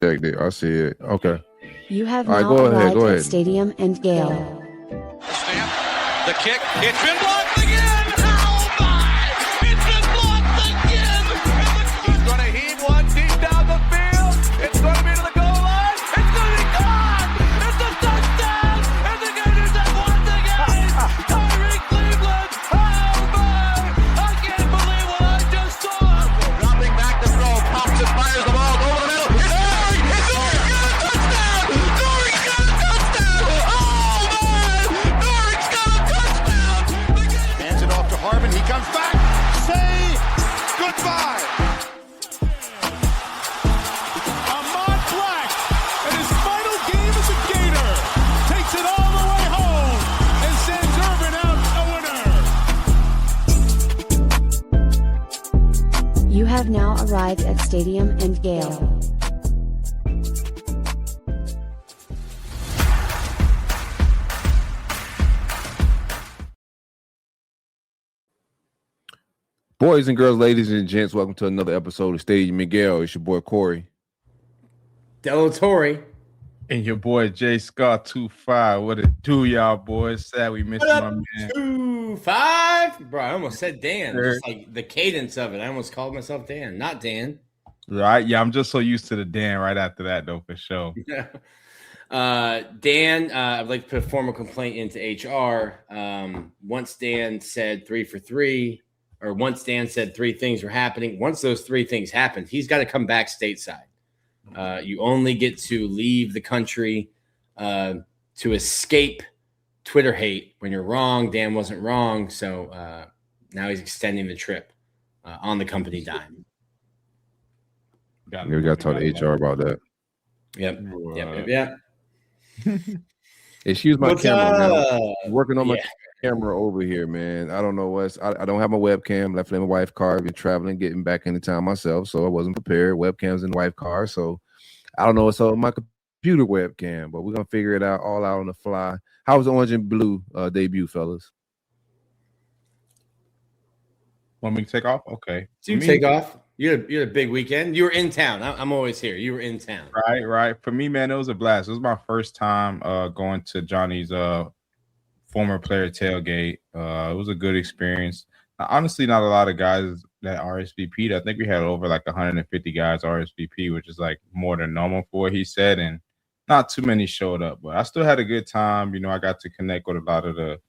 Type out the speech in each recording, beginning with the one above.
checked it. I see it. Okay. You have All right, now go ahead. arrived Go at ahead. Stadium and Gale. Snap, the kick, it's been blocked again! Oh my! It's been blocked again! He's gonna heave one deep down the field. It's gonna be to the goal line. It's gonna be gone! It's a touchdown! And the Gators have won the game! Tyreek Cleveland! Oh my! I can't believe what I just saw! Dropping back to throw, pops and fires the ball over the middle. It's Nori! It's Nori! Got a touchdown! Nori's got a touchdown! Oh man! Nori's got a touchdown! Hands it off to Harvin. He comes back. Say goodbye. Ahmad Black, in his final game as a Gator, takes it all the way home and sends Urban out a winner. You have now arrived at Stadium and Gale. Boys and girls, ladies and gents, welcome to another episode of Stadium Miguel. It's your boy Corey. Delatorre. And your boy Jay Scott 25. What it do, y'all boys? Sad we missed my man. 2-5. Bro, I almost said Dan. Just like the cadence of it. I almost called myself Dan, not Dan. Right? Yeah, I'm just so used to the Dan right after that, though, for sure. Dan, I'd like to put a formal complaint into HR. Once Dan said 3 for 3, or once Dan said 3 things were happening, once those 3 things happened, he's got to come back stateside. You only get to leave the country to escape Twitter hate when you're wrong. Dan wasn't wrong, so now he's extending the trip on the company dime. We got to talk to HR about that. Yep. Excuse my What's camera, man. up? I'm working on my camera over here, man. I don't know what's. I don't have my webcam. Left it in my wife's car. I've been traveling, getting back into town myself, so I wasn't prepared. Webcam's in the wife's car, so I don't know what's up with my computer webcam, but we're gonna figure it out all out on the fly. How was the Orange and Blue debut, fellas? Want me to take off? Okay. So you take off. You had a big weekend. You were in town. I'm always here. You were in town. Right. For me, man, it was a blast. It was my first time going to Johnny's former player tailgate. It was a good experience. Honestly, not a lot of guys that RSVP'd. I think we had over like 150 guys RSVP, which is like more than normal for what he said, and not too many showed up. But I still had a good time. You know, I got to connect with a lot of the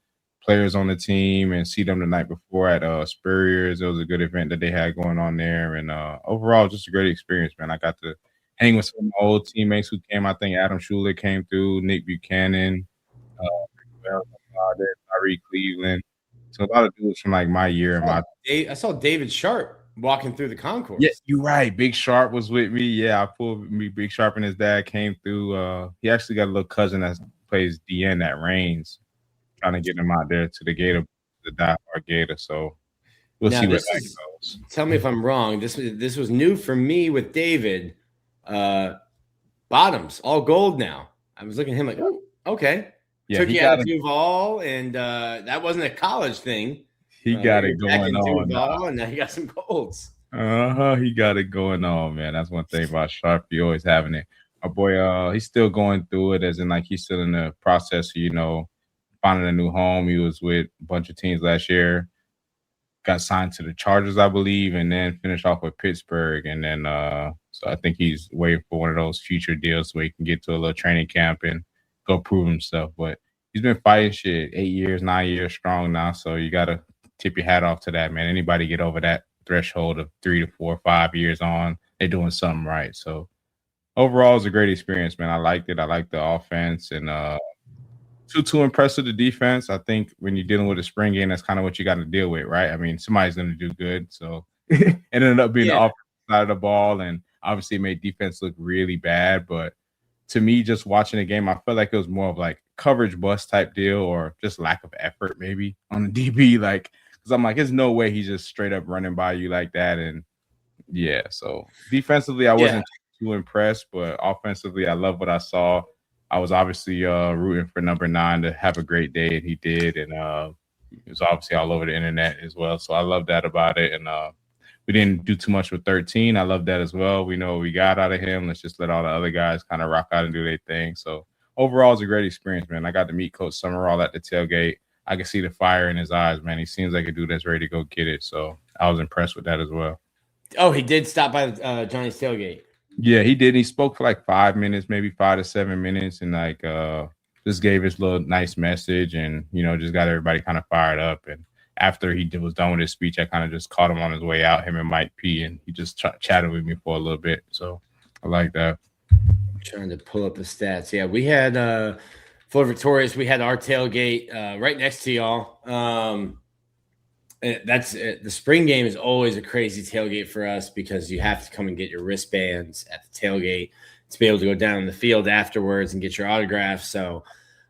players on the team and see them the night before at Spurrier's. It was a good event that they had going on there, and overall, just a great experience, man. I got to hang with some of my old teammates who came. I think Adam Schuler came through, Nick Buchanan, Tyreek Cleveland. So a lot of dudes from like my year and my. I saw David Sharp walking through the concourse. Yeah, you're right. Big Sharp was with me. Yeah, I pulled me. Big Sharp and his dad came through. He actually got a little cousin that plays DN at Reigns, trying to get him out there to the Gator, the diehard Gator. So we'll see what that goes. Tell me if I'm wrong. This was new for me with David. Bottoms, all gold now. I was looking at him like, oh, okay. Yeah, took you out of Duval, and that wasn't a college thing. He got it going on. Duval, and now he got some golds. He got it going on, man. That's one thing about Sharp. You always having it. Our boy, he's still going through it, as in like he's still in the process of, finding a new home. He was with a bunch of teams last year. Got signed to the Chargers, I believe, and then finished off with Pittsburgh. And then so I think he's waiting for one of those future deals where he can get to a little training camp and go prove himself. But he's been fighting shit 8 years, 9 years strong now. So you got to tip your hat off to that, man. Anybody get over that threshold of 3 to 4 or 5 years on, they're doing something right. So overall, it's a great experience, man. I liked it. I liked the offense, and too impressive the defense. I think when you're dealing with a spring game, that's kind of what you got to deal with, right? I mean, somebody's going to do good. So it ended up being the offensive side of the ball, and obviously it made defense look really bad. But to me, just watching the game, I felt like it was more of like coverage bust type deal, or just lack of effort maybe on the DB. Like, because I'm like, there's no way he's just straight up running by you like that. And yeah, so defensively, I wasn't too impressed, but offensively, I love what I saw. I was obviously rooting for number 9 to have a great day, and he did. And it was obviously all over the internet as well. So I love that about it. And we we didn't do too much with 13. I love that as well. We know what we got out of him. Let's just let all the other guys kind of rock out and do their thing. So overall, it's a great experience, man. I got to meet Coach Summerall at the tailgate. I could see the fire in his eyes, man. He seems like a dude that's ready to go get it. So I was impressed with that as well. Oh, he did stop by Johnny's tailgate. Yeah, he did. He spoke for like 5 minutes, maybe 5 to 7 minutes, and like just gave his little nice message, and just got everybody kind of fired up. And after he was done with his speech, I kind of just caught him on his way out, him and Mike P, and he just chatted with me for a little bit. So I like that. I'm trying to pull up the stats. Yeah, we had Florida Victorious. We had our tailgate right next to y'all. That's the spring game is always a crazy tailgate for us because you have to come and get your wristbands at the tailgate to be able to go down in the field afterwards and get your autographs. So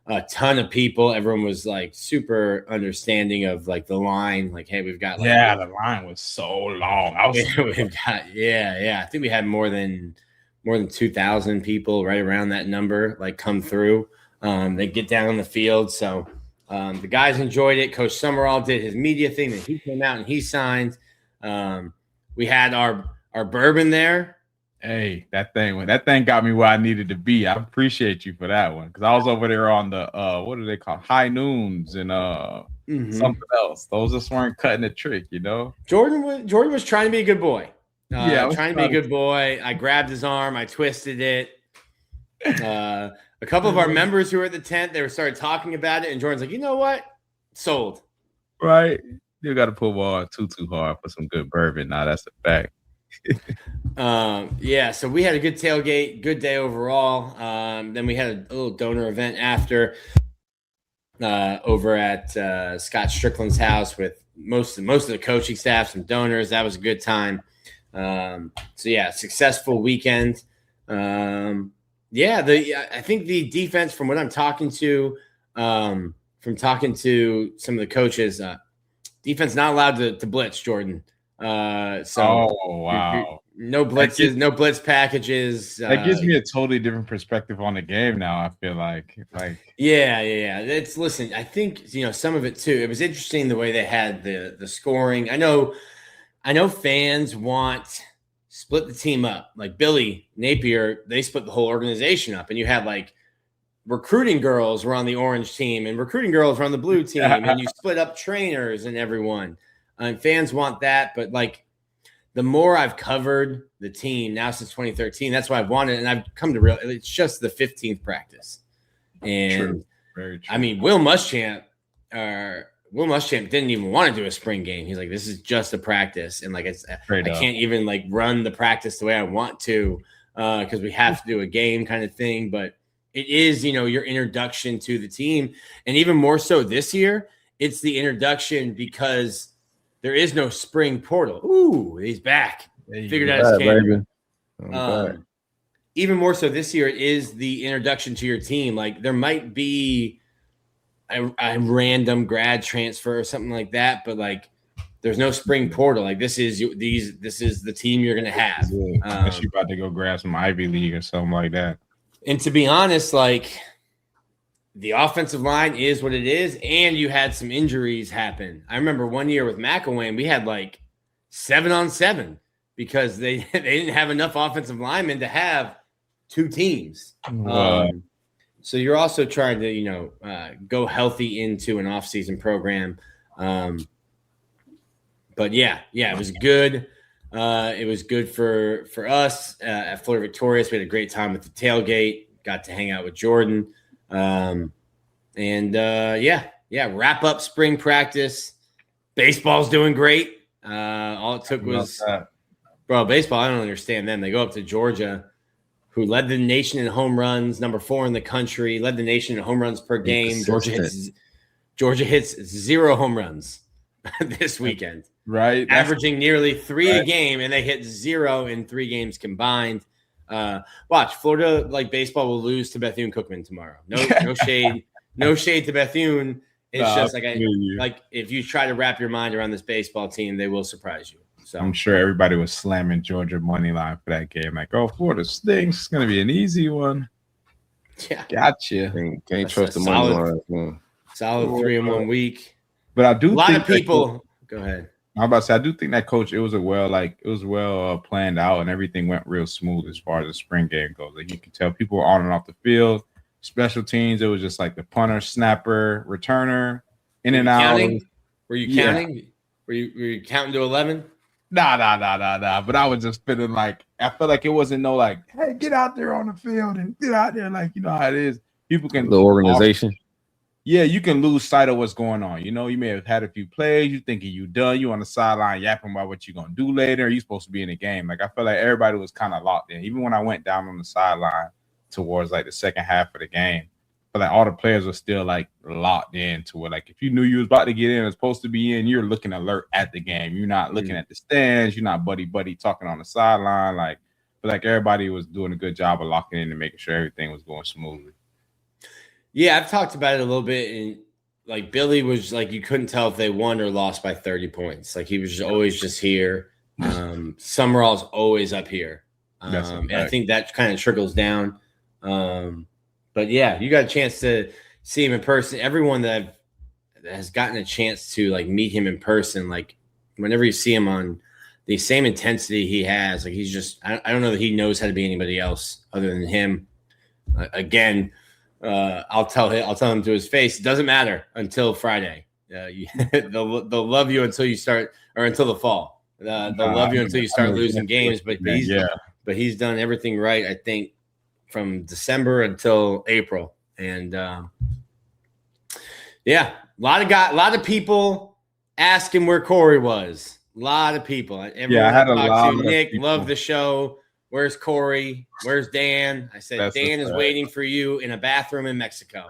a ton of people. Everyone was like super understanding of like the line. Like, hey, we've got the line was so long. I think we had more than 2,000 people, right around that number, like come through. They get down on the field. So the guys enjoyed it. Coach Summerall did his media thing. That he came out and he signed. We had our bourbon there. Hey, that thing got me where I needed to be. I appreciate you for that one because I was over there on the what do they call high noons and something else. Those just weren't cutting the trick, Jordan was trying to be a good boy. Trying to be a good boy. I grabbed his arm. I twisted it. A couple of our members who were at the tent, they started talking about it, and Jordan's like, you know what? Sold. Right. You got to pull ball too hard for some good bourbon. Now that's a fact. So we had a good tailgate, good day overall. Then we had a little donor event after over at Scott Strickland's house with most of the coaching staff, some donors. That was a good time. Successful weekend. I think the defense, from what I'm talking to, some of the coaches, defense not allowed to blitz, Jordan. No blitzes, no blitz packages. That gives me a totally different perspective on the game now. I feel like. Listen, I think some of it too. It was interesting the way they had the scoring. I know fans want split the team up. Like Billy Napier, they split the whole organization up, and you had like recruiting girls were on the orange team and recruiting girls were on the blue team, and you split up trainers and everyone. And fans want that, but like the more I've covered the team now since 2013, that's what I've wanted, and I've come to realize it's just the 15th practice. And true. Very true. I mean, Will Muschamp didn't even want to do a spring game. He's like, this is just a practice, and like I can't even like run the practice the way I want to because we have to do a game kind of thing. But it is your introduction to the team, and even more so this year, it's the introduction because there is no spring portal. Ooh, he's back. Figured out his camera. Even more so this year, it is the introduction to your team. Like there might be a random grad transfer or something like that, but like there's no spring portal. Like this is the team you're gonna have. Unless you're about to go grab some Ivy League or something like that. And to be honest, like the offensive line is what it is, and you had some injuries happen. I remember one year with McElwain, we had like 7-on-7 because they didn't have enough offensive linemen to have two teams. So you're also trying to, go healthy into an off-season program. But it was good. It was good for us at Florida Victorious. We had a great time with the tailgate. Got to hang out with Jordan. Wrap up spring practice. Baseball's doing great. All it took was baseball. I don't understand them. They go up to Georgia, who led the nation in home runs, number 4 in the country, led the nation in home runs per game. Georgia hits 0 home runs this weekend. Right. Averaging nearly 3 a game, and they hit 0 in 3 games combined. Watch, Florida, like baseball, will lose to Bethune-Cookman tomorrow. No shade. No shade to Bethune. It's just like if you try to wrap your mind around this baseball team, they will surprise you. So I'm sure everybody was slamming Georgia money line for that game. Like, Florida stinks. It's going to be an easy one. Yeah. Gotcha. Can't trust the money line. Solid 3-in-1 week. But I do a lot of people – go ahead. I'm about to say I do think that coach. It was well planned out, and everything went real smooth as far as the spring game goes. Like you could tell, people were on and off the field. Special teams, it was just like the punter, snapper, returner, in and out. Were you counting? Were you counting to 11? Nah. But I was just feeling like I felt like it wasn't no like, hey, get out there on the field and get out there, like you know how it is. People can the organization. Yeah, you can lose sight of what's going on. You know, you may have had a few plays, you thinking you done, you on the sideline yapping about what you're gonna do later. You're supposed to be in the game. Like I felt like everybody was kind of locked in. Even when I went down on the sideline towards like the second half of the game, but like all the players were still like locked in to where like if you knew you was about to get in or supposed to be in, you're looking alert at the game. You're not looking at the stands, you're not buddy talking on the sideline. Like, but like everybody was doing a good job of locking in and making sure everything was going smoothly. Yeah, I've talked about it a little bit, and like Billy was like you couldn't tell if they won or lost by 30 points. Like he was just always just here. Summerall's always up here. And I think that kind of trickles down. But yeah, you got a chance to see him in person. Everyone that has gotten a chance to like meet him in person, like whenever you see him on the same intensity he has, like he's just I don't know that he knows how to be anybody else other than him. Again, I'll tell him to his face. It doesn't matter until Friday. They'll love you until you start, or until the fall. They'll love you until you start losing games. But he's done everything right, I think, from December until April. And a lot of people asking where Corey was. A lot of people. Everyone I had a lot of Nick, people. love the show. Where's Corey? Where's Dan? I said, Dan is waiting for you in a bathroom in Mexico.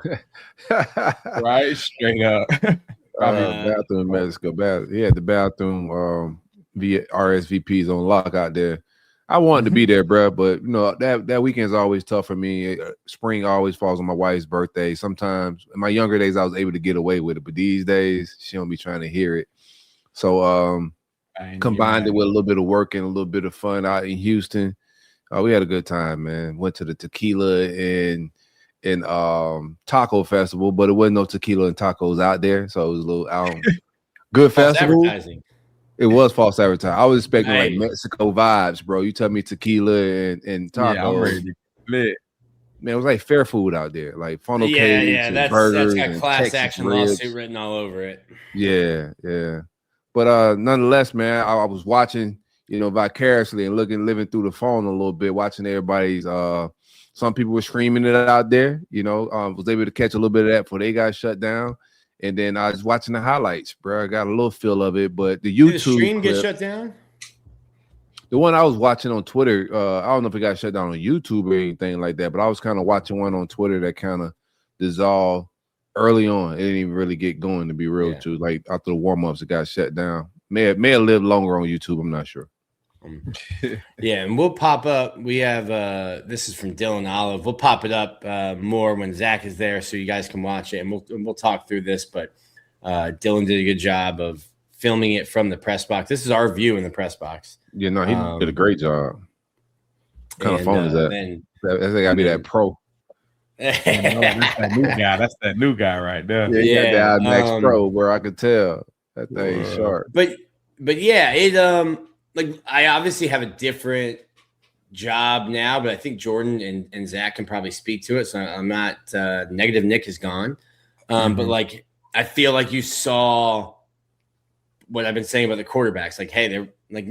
Right? Straight up. Probably the bathroom in Mexico. He had the bathroom via RSVPs on lock out there. I wanted to be there, bro, but you know that weekend's always tough for me. Spring always falls on my wife's birthday. Sometimes in my younger days, I was able to get away with it, but these days she don't be trying to hear it. So combined it with a little bit of work and a little bit of fun out in Houston. We had a good time, man. Went to the tequila and taco festival, but it wasn't no tequila and tacos out there, so it was a little good festival. Advertising. It was false advertising. I was expecting like Mexico vibes, bro. You tell me tequila and tacos. Yeah, I'm ready to lit. Man, it was like fair food out there, like funnel cakes and burgers. That's got class action lawsuit written all over it. Yeah. But nonetheless, man, I was watching, vicariously and living through the phone a little bit, watching everybody's. Some people were screaming it out there. Was able to catch a little bit of that before they got shut down. And then I was watching the highlights, bro. I got a little feel of it, but the YouTube Did the stream get shut down? The one I was watching on Twitter, I don't know if it got shut down on YouTube or anything like that, but I was kind of watching one on Twitter that kind of dissolved early on. It didn't even really get going, to be real too. Like after the warm-ups, it got shut down. May have lived longer on YouTube. I'm not sure. And we'll pop up. We have this is from Dylan Olive. We'll pop it up more when Zach is there, so you guys can watch it, and we'll talk through this. But Dylan did a good job of filming it from the press box. This is our view in the press box. Yeah, no, he did a great job. What kind of phone is that? That's gotta be that Pro. That's that new guy. That's that new guy right there. Yeah, the Max Pro, where I could tell that thing sharp. But yeah, it like I obviously have a different job now, but I think Jordan and Zach can probably speak to it. So I'm not negative. Nick is gone, but like I feel like you saw what I've been saying about the quarterbacks. Like, hey, they're like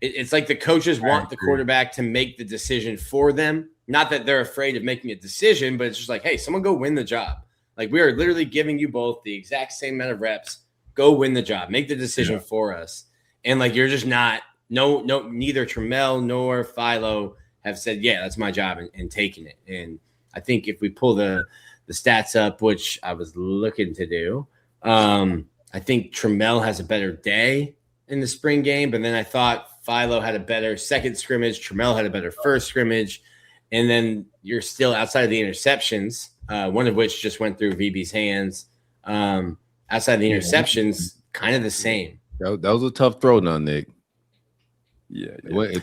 it's like the coaches want the quarterback to make the decision for them. Not that they're afraid of making a decision, but it's just like, hey, someone go win the job. Like we are literally giving you both the exact same amount of reps. Go win the job. Make the decision for us. And like you're just not neither Trammell nor Philo have said, yeah, that's my job and taking it. And I think if we pull the stats up, which I was looking to do, I think Trammell has a better day in the spring game, but then I thought Philo had a better second scrimmage, Trammell had a better first scrimmage, and then you're still outside of the interceptions, one of which just went through VB's hands. Outside of the interceptions, kind of the same. That was a tough throw now, Nick. Yeah. Buddy.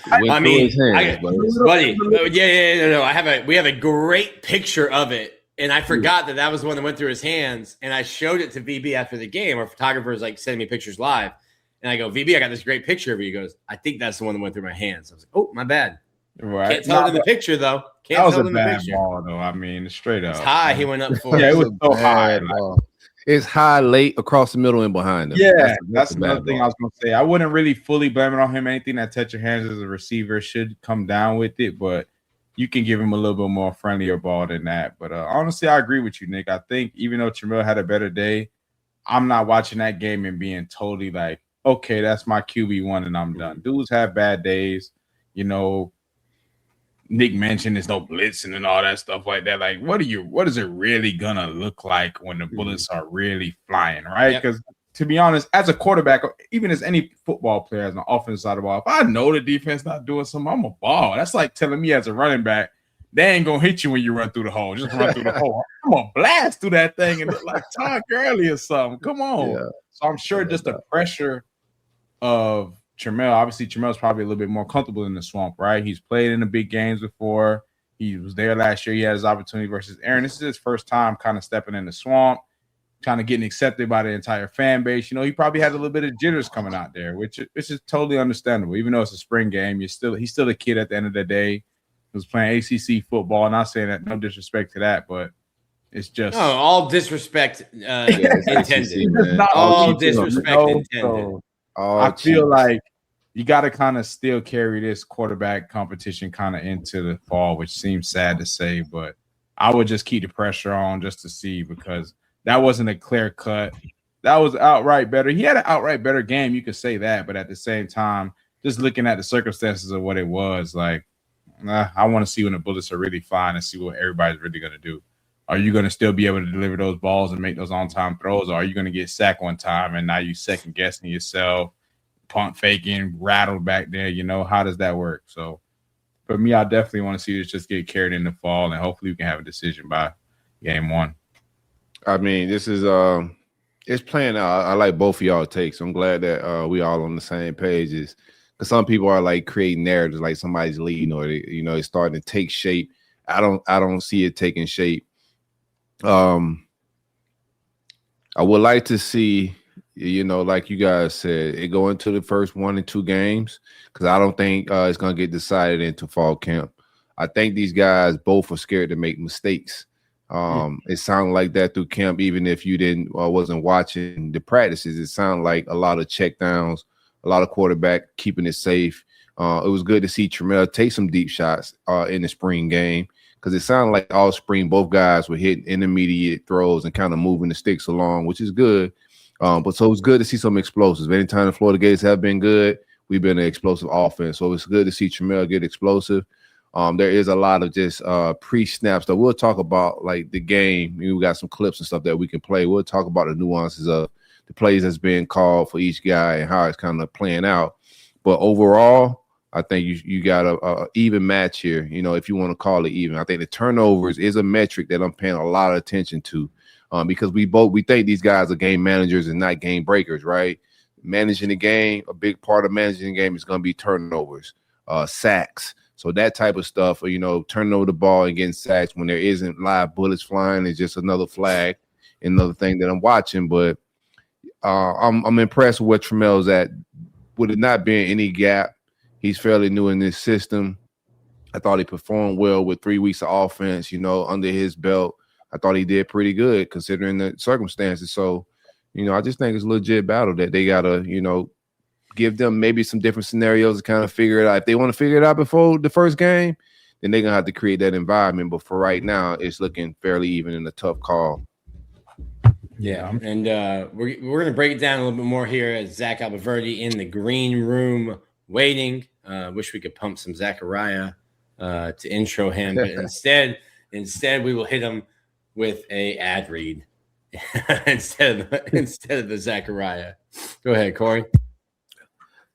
No. We have a great picture of it, and I forgot that was the one that went through his hands. And I showed it to VB after the game. Our photographer was like sending me pictures live, And I go, VB, I got this great picture of you. He goes, I think that's the one that went through my hands. I was like, oh, my bad. Right. Can't tell it in the picture, though. That Can't was tell a it in the bad picture. ball, though. I mean, straight up. It's high. He went up for Yeah, it it. was so high. It's high, late, across the middle, and behind him. Yeah, that's a bad another thing ball. I was going to say. I wouldn't really fully blame it on him. Anything that touch your hands as a receiver should come down with it, but you can give him a little bit more friendlier ball than that. But honestly, I agree with you, Nick. I think even though Tramel had a better day, I'm not watching that game and being totally like, okay, that's my QB1 and I'm done. Dudes have bad days. You know, Nick mentioned there's no blitzing and all that stuff like that. Like, what is it really gonna look like when the bullets are really flying, right? Because to be honest, as a quarterback, even as any football player, as an offensive side of the ball, if I know the defense not doing something, I'm a ball. That's like telling me as a running back, they ain't gonna hit you when you run through the hole. Just run through the hole. I'm gonna blast through that thing and look like Todd Gurley or something. Come on. Yeah. So I'm sure just the pressure of Tramel, obviously Tramel's probably a little bit more comfortable in the swamp, right? He's played in the big games before. He was there last year. He had his opportunity versus Aaron. This is his first time kind of stepping in the swamp, kind of getting accepted by the entire fan base. You know, he probably had a little bit of jitters coming out there, which is totally understandable. Even though it's a spring game, he's still a kid at the end of the day. He was playing ACC football. Not saying that, no disrespect to that, but it's just all disrespect intended. All disrespect intended. So, I feel like you got to kind of still carry this quarterback competition kind of into the fall, which seems sad to say, but I would just keep the pressure on just to see, because that wasn't a clear cut. That was outright better. He had an outright better game. You could say that, but at the same time, just looking at the circumstances of what it was, like, I want to see when the bullets are really flying and see what everybody's really going to do. Are you going to still be able to deliver those balls and make those on-time throws, or are you going to get sacked one time and now you second-guessing yourself, punt faking, rattled back there? You know, how does that work? So for me, I definitely want to see this just get carried in the fall, and hopefully we can have a decision by game one. I mean, this is it's playing out. I like both of y'all takes. I'm glad that we all on the same pages, because some people are like creating narratives like somebody's leading, or it's starting to take shape. I don't see it taking shape. I would like to see, like you guys said, it go into the first 1 and 2 games, because I don't think it's going to get decided into fall camp. I think these guys both are scared to make mistakes. It sounded like that through camp, even if you wasn't watching the practices. It sounded like a lot of check downs, a lot of quarterback keeping it safe. It was good to see Tramel take some deep shots in the spring game, because it sounded like all spring both guys were hitting intermediate throws and kind of moving the sticks along, which is good. But so it's good to see some explosives. Anytime the Florida Gators have been good, we've been an explosive offense. So it's good to see Tramel get explosive. There is a lot of just pre-snaps that we'll talk about, like the game. We got some clips and stuff that we can play. We'll talk about the nuances of the plays that's being called for each guy and how it's kind of playing out. But overall, I think you got a even match here, if you want to call it even. I think the turnovers is a metric that I'm paying a lot of attention to, because we think these guys are game managers and not game breakers, right? Managing the game, a big part of managing the game is going to be turnovers, sacks. So that type of stuff, turning over the ball and getting sacks when there isn't live bullets flying is just another flag, another thing that I'm watching. But I'm impressed with where Tramel's at. With it not being any gap, he's fairly new in this system. I thought he performed well with 3 weeks of offense, under his belt. I thought he did pretty good considering the circumstances. So, I just think it's a legit battle that they got to, give them maybe some different scenarios to kind of figure it out. If they want to figure it out before the first game, then they're going to have to create that environment. But for right now, it's looking fairly even in a tough call. Yeah, and we're going to break it down a little bit more here as Zach Abolverdi in the green room waiting. Wish we could pump some Zachariah to intro him, but instead we will hit him with a ad read instead of the Zachariah. Go ahead, Corey.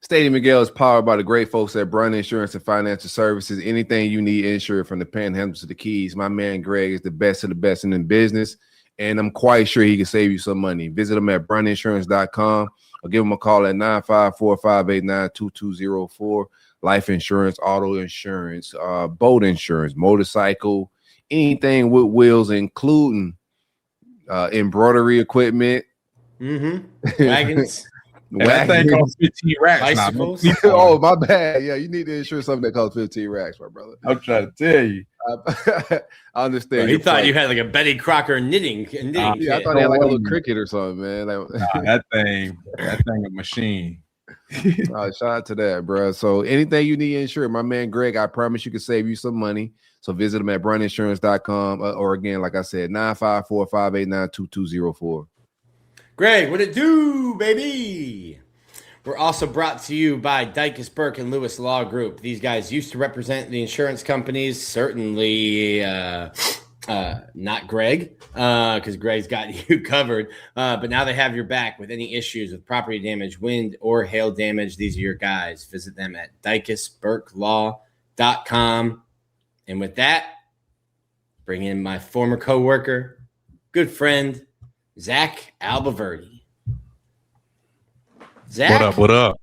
Stadium Miguel is powered by the great folks at Brun Insurance and Financial Services. Anything you need insured, from the Panhandle to the Keys. My man Greg is the best of the best in the business, and I'm quite sure he can save you some money. Visit him at bruninsurance.com or give him a call at 954-589-2204. Life insurance, auto insurance, boat insurance, motorcycle, anything with wheels, including embroidery equipment, wagons. And that thing costs 15 racks now. Bicycles? Oh, my bad. Yeah, you need to insure something that costs 15 racks, my brother. I'm trying to tell you. I understand. He your thought plight. you had like a Betty Crocker knitting Yeah, I kit. thought they had like a little cricket or something, man. That thing a machine. Shout out to that, bro. So anything you need insured, my man Greg, I promise you can save you some money. So visit him at bruninsurance.com or again, like I said, 954-589-2204. Greg, what it do, baby? We're also brought to you by Dykus Burke and Lewis Law Group. These guys used to represent the insurance companies, certainly not Greg, because Greg's got you covered. But now they have your back with any issues with property damage, wind, or hail damage. These are your guys. Visit them at dykusburkelaw.com. And with that, bring in my former coworker, good friend, Zach Abolverdi. Zach? What up?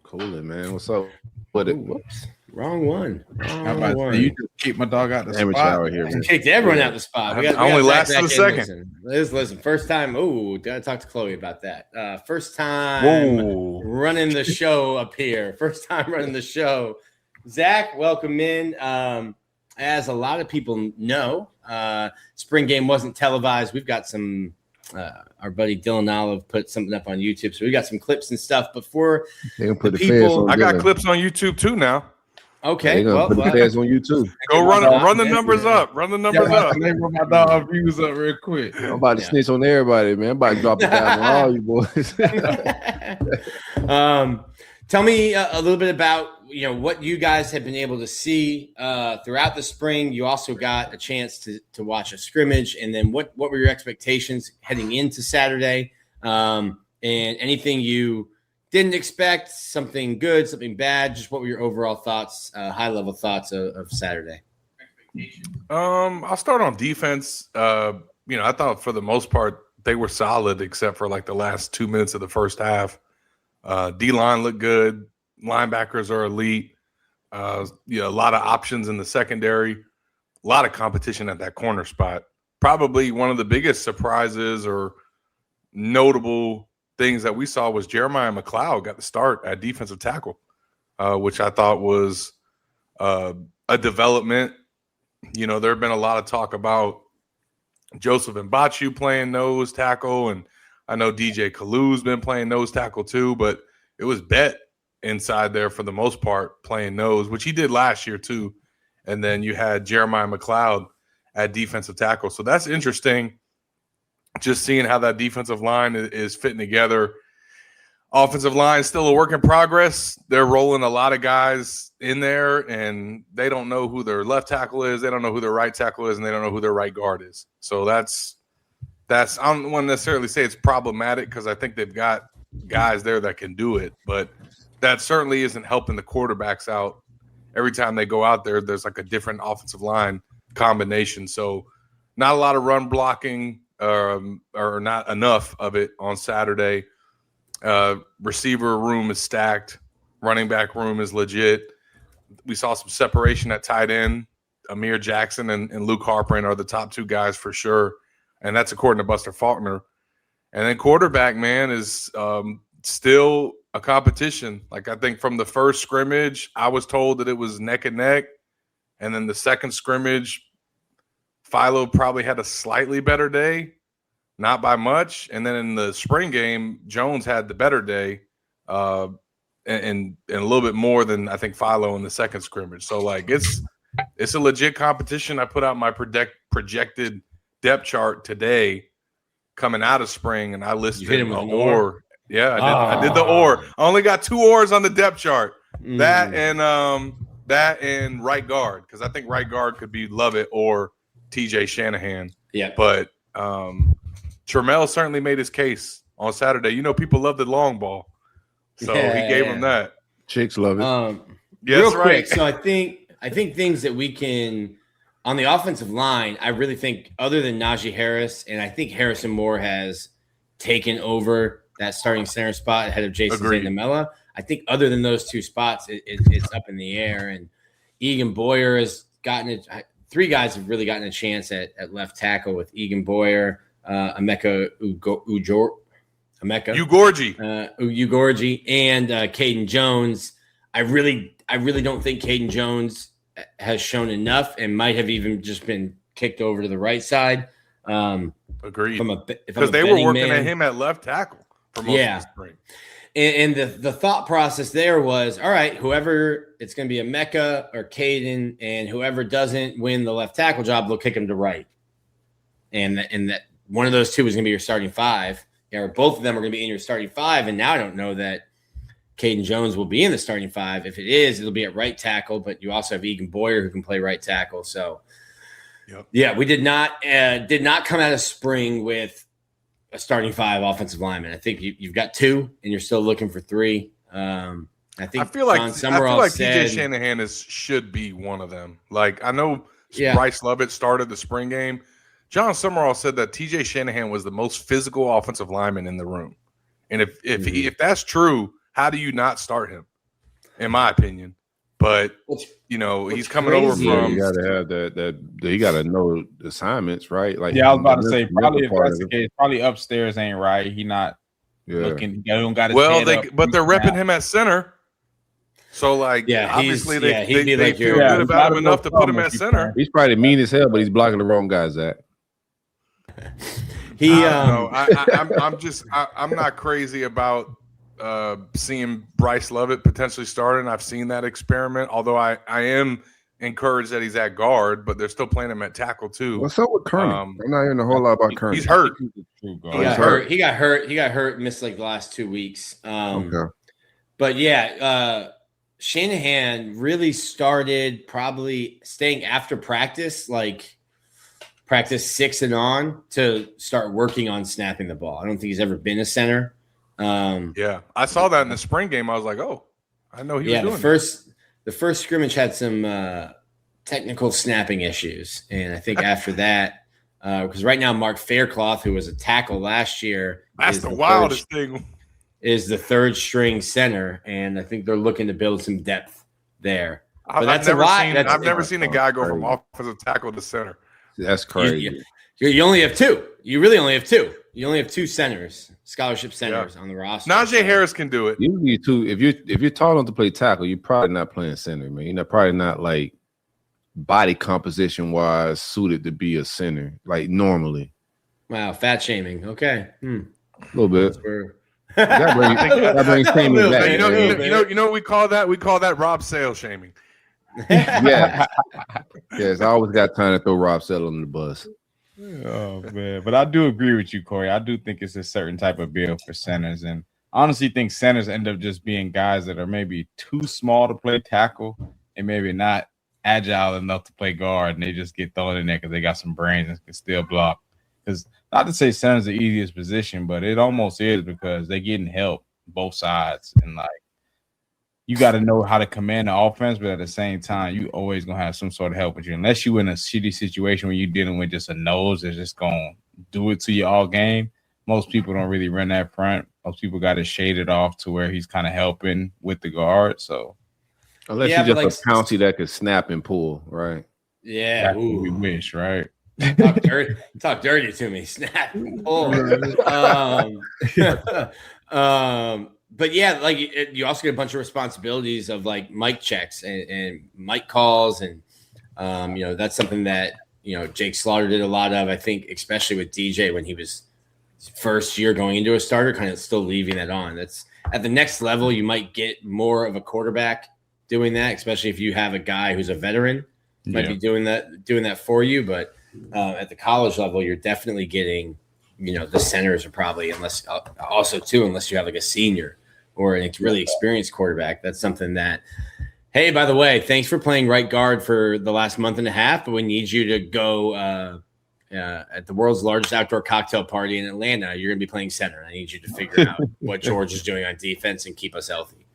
Coolin', man. What's up? What it? Whoops. Wrong one. How about you just keep my dog out the Amateur spot? hour here, man. Kicked everyone out the spot. We got only Zach lasted back a in. second. Listen. First time. Oh, gotta talk to Chloe about that. First time running the show up here. First time running the show. Zach, welcome in. As a lot of people know, spring game wasn't televised. We've got some. Our buddy Dylan Olive put something up on YouTube, so we got some clips and stuff. But for They gonna put the people- feds on I got Dylan. clips on YouTube too now. okay, They gonna put the feds on you too. Go run the numbers up. Run the numbers up. Let me run my dog views up real quick. I'm about to snitch on everybody, man. I'm about to drop it down on all you boys. Tell me a little bit about what you guys have been able to see throughout the spring. You also got a chance to watch a scrimmage, and then what were your expectations heading into Saturday? And anything you didn't expect, something good, something bad. Just what were your overall thoughts, high level thoughts of Saturday? I'll start on defense. I thought for the most part they were solid, except for like the last 2 minutes of the first half. D-line looked good. Linebackers are elite. A lot of options in the secondary. A lot of competition at that corner spot. Probably one of the biggest surprises or notable things that we saw was Jeremiah McLeod got the start at defensive tackle, which I thought was a development. There have been a lot of talk about Joseph Mbachu playing nose tackle, and I know DJ Kalu's been playing nose tackle too, but it was Bet inside there for the most part playing nose, which he did last year too. And then you had Jeremiah McLeod at defensive tackle. So that's interesting, just seeing how that defensive line is fitting together. Offensive line is still a work in progress. They're rolling a lot of guys in there, and they don't know who their left tackle is. They don't know who their right tackle is, and they don't know who their right guard is. So that's I don't want to necessarily say it's problematic because I think they've got guys there that can do it, but that certainly isn't helping the quarterbacks out. Every time they go out there, there's like a different offensive line combination. So not a lot of run blocking or not enough of it on Saturday. Receiver room is stacked. Running back room is legit. We saw some separation at tight end. Amir Jackson and Luke Harprin are the top two guys for sure. And that's according to Buster Faulkner. And then quarterback, man, is still a competition. Like I think from the first scrimmage, I was told that it was neck and neck. And then the second scrimmage, Philo probably had a slightly better day, not by much. And then in the spring game, Jones had the better day and a little bit more than I think Philo in the second scrimmage. So like it's a legit competition. I put out my projected depth chart today coming out of spring, and I listed an or. Yeah, I did the or. I only got 2 ors on the depth chart. That and right guard, because I think right guard could be Lovett or TJ Shanahan. Yeah. But Trammell certainly made his case on Saturday. People love the long ball. So he gave him that. Chicks love it. Yes, real right. quick. So I think things that we can on the offensive line, I really think other than Najee Harris, and I think Harrison Moore has taken over that starting center spot ahead of Jason Zanamella. I think other than those two spots, it's up in the air. And Egan Boyer has gotten it. 3 guys have really gotten a chance at left tackle with Egan Boyer, Emeka Emeka, Ugorji, and Caden Jones. I really don't think Caden Jones has shown enough and might have even just been kicked over to the right side. Agreed. Because they were working at him at left tackle for most of the spring. And the thought process there was, all right, whoever it's going to be Emeka or Caden, and whoever doesn't win the left tackle job, they'll kick him to right. And that one of those two is going to be your starting five, or both of them are going to be in your starting five. And now I don't know that Caden Jones will be in the starting five. If it is, it'll be at right tackle, but you also have Egan Boyer who can play right tackle. So, yeah, we did not come out of spring with a starting five offensive lineman. I think you've got two, and you're still looking for three. I feel like TJ Shanahan should be one of them. Like, I know Bryce Lovett started the spring game. John Summerall said that TJ Shanahan was the most physical offensive lineman in the room, and if that's true, how do you not start him? In my opinion, but he's coming over from. You got to have that. You got to know the assignments, right? Like, I was about to say, probably if that's the case, probably upstairs ain't right. He not looking. He don't got his head up. But they're repping him at center. So, obviously they feel good about him enough to put him at center. He's probably mean as hell, but he's blocking the wrong guys, Zach. I'm not crazy about seeing Bryce Lovett potentially starting. I've seen that experiment, although I am encouraged that he's at guard, but they're still playing him at tackle too. What's up with Kearney? I'm not hearing a whole lot about Kearney. He's hurt. He got hurt. Missed like the last 2 weeks. But Shanahan really started probably staying after practice, like practice 6 and on, to start working on snapping the ball. I don't think he's ever been a center. I saw that in the spring game. I was like, oh, I know he was doing the first scrimmage had some technical snapping issues. And I think after that, because right now Mark Faircloth, who was a tackle last year, that's the wildest thing. Is the third string center, and I think they're looking to build some depth there. But I've never seen a guy go from offensive tackle to center. That's crazy. You only have two. You really only have two. You only have two centers, scholarship centers on the roster. Najee Harris can do it. You need two. If you're tall enough to play tackle, you're probably not playing center, man. You're probably not like body composition wise suited to be a center, like normally. Wow, fat shaming. Okay, a little bit. That brings shaming back. You know, we call that Rob Sale shaming. Yes, I always got time to throw Rob Sale on the bus. Oh man, but I do agree with you, Corey. I do think it's a certain type of bill for centers, and I honestly think centers end up just being guys that are maybe too small to play tackle and maybe not agile enough to play guard, and they just get thrown in there because they got some brains and can still block. Because not to say center's the easiest position, but it almost is, because they're getting help both sides, and like, you got to know how to command the offense, but at the same time, you always going to have some sort of help with you. Unless you're in a shitty situation where you're dealing with just a nose that's just going to do it to you all game, most people don't really run that front. Most people got it shaded off to where he's kind of helping with the guard. So, unless you're just a pouncy that could snap and pull, right? Yeah. That's what we wish, right? Talk dirty to me. Snap and pull. But yeah, like you also get a bunch of responsibilities of like mic checks and mic calls, and that's something that Jake Slaughter did a lot of. I think especially with DJ when he was first year going into a starter, kind of still leaving that on. That's at the next level. You might get more of a quarterback doing that, especially if you have a guy who's a veteran might be doing that for you. But at the college level, you're definitely getting the centers are probably unless you have like a senior or a really experienced quarterback. That's something that, hey, by the way, thanks for playing right guard for the last month and a half, but we need you to go at the world's largest outdoor cocktail party in Atlanta. You're going to be playing center. I need you to figure out what George is doing on defense and keep us healthy.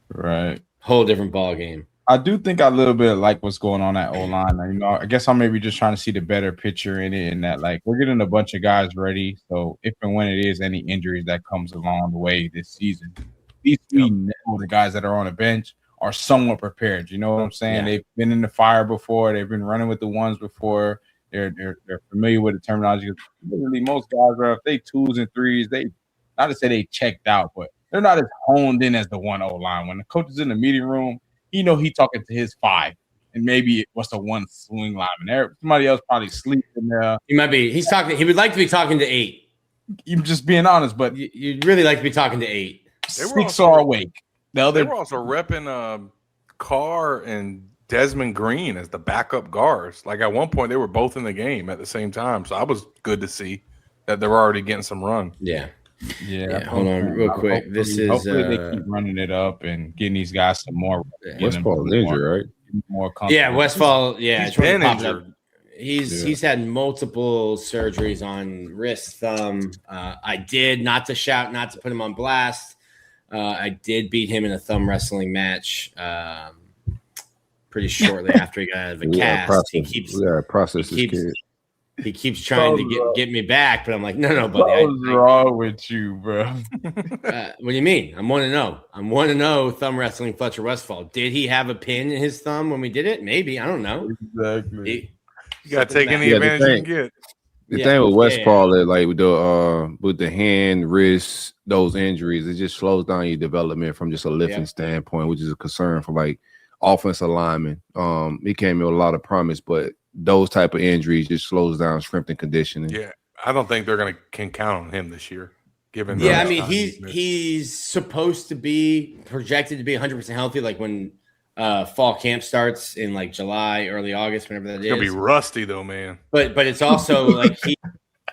Right. Whole different ball game. I do think I a little bit like what's going on at O-line. I guess I'm maybe just trying to see the better picture in it, and that like we're getting a bunch of guys ready. So if and when it is any injuries that comes along the way this season, at least we know the guys that are on the bench are somewhat prepared. You know what I'm saying? Yeah. They've been in the fire before. They've been running with the ones before. They're familiar with the terminology. Literally, most guys are if they 2s and 3s, not to say they checked out, but they're not as honed in as the 1-0 line. When the coach is in the meeting room, he talking to his 5, and maybe what's the one swing lineman. Somebody else probably sleeping there. He might be. He's talking. He would like to be talking to 8. You're just being honest, but you'd really like to be talking to 8. 6 are awake. They were also repping Carr and Desmond Green as the backup guards. Like at one point, they were both in the game at the same time. So I was good to see that they're already getting some run. Yeah. Hold on, real quick. Hopefully they keep running it up and getting these guys some more. Westfall's injured, right? More Westfall. Yeah, he's been injured. He's had multiple surgeries on wrist, thumb. I did, not to shout, not to put him on blast. I did beat him in a thumb wrestling match pretty shortly after he got out of a cast. He keeps trying to get me back, but I'm like, no, buddy. What's wrong with you, bro? What do you mean? I'm 1-0. I'm 1-0 thumb wrestling Fletcher Westfall. Did he have a pin in his thumb when we did it? Maybe. I don't know. Exactly. You got to take any advantage you can get. The thing with Westfall is like with the hand, wrist, those injuries, it just slows down your development from just a lifting standpoint, which is a concern for like offensive linemen. He came in with a lot of promise, but those type of injuries just slows down strength and conditioning. Yeah, I don't think they're can count on him this year. Given he's supposed to be projected to be 100% healthy, like when fall camp starts in like July, early August, whenever that is. He'll be rusty though, man. But it's also like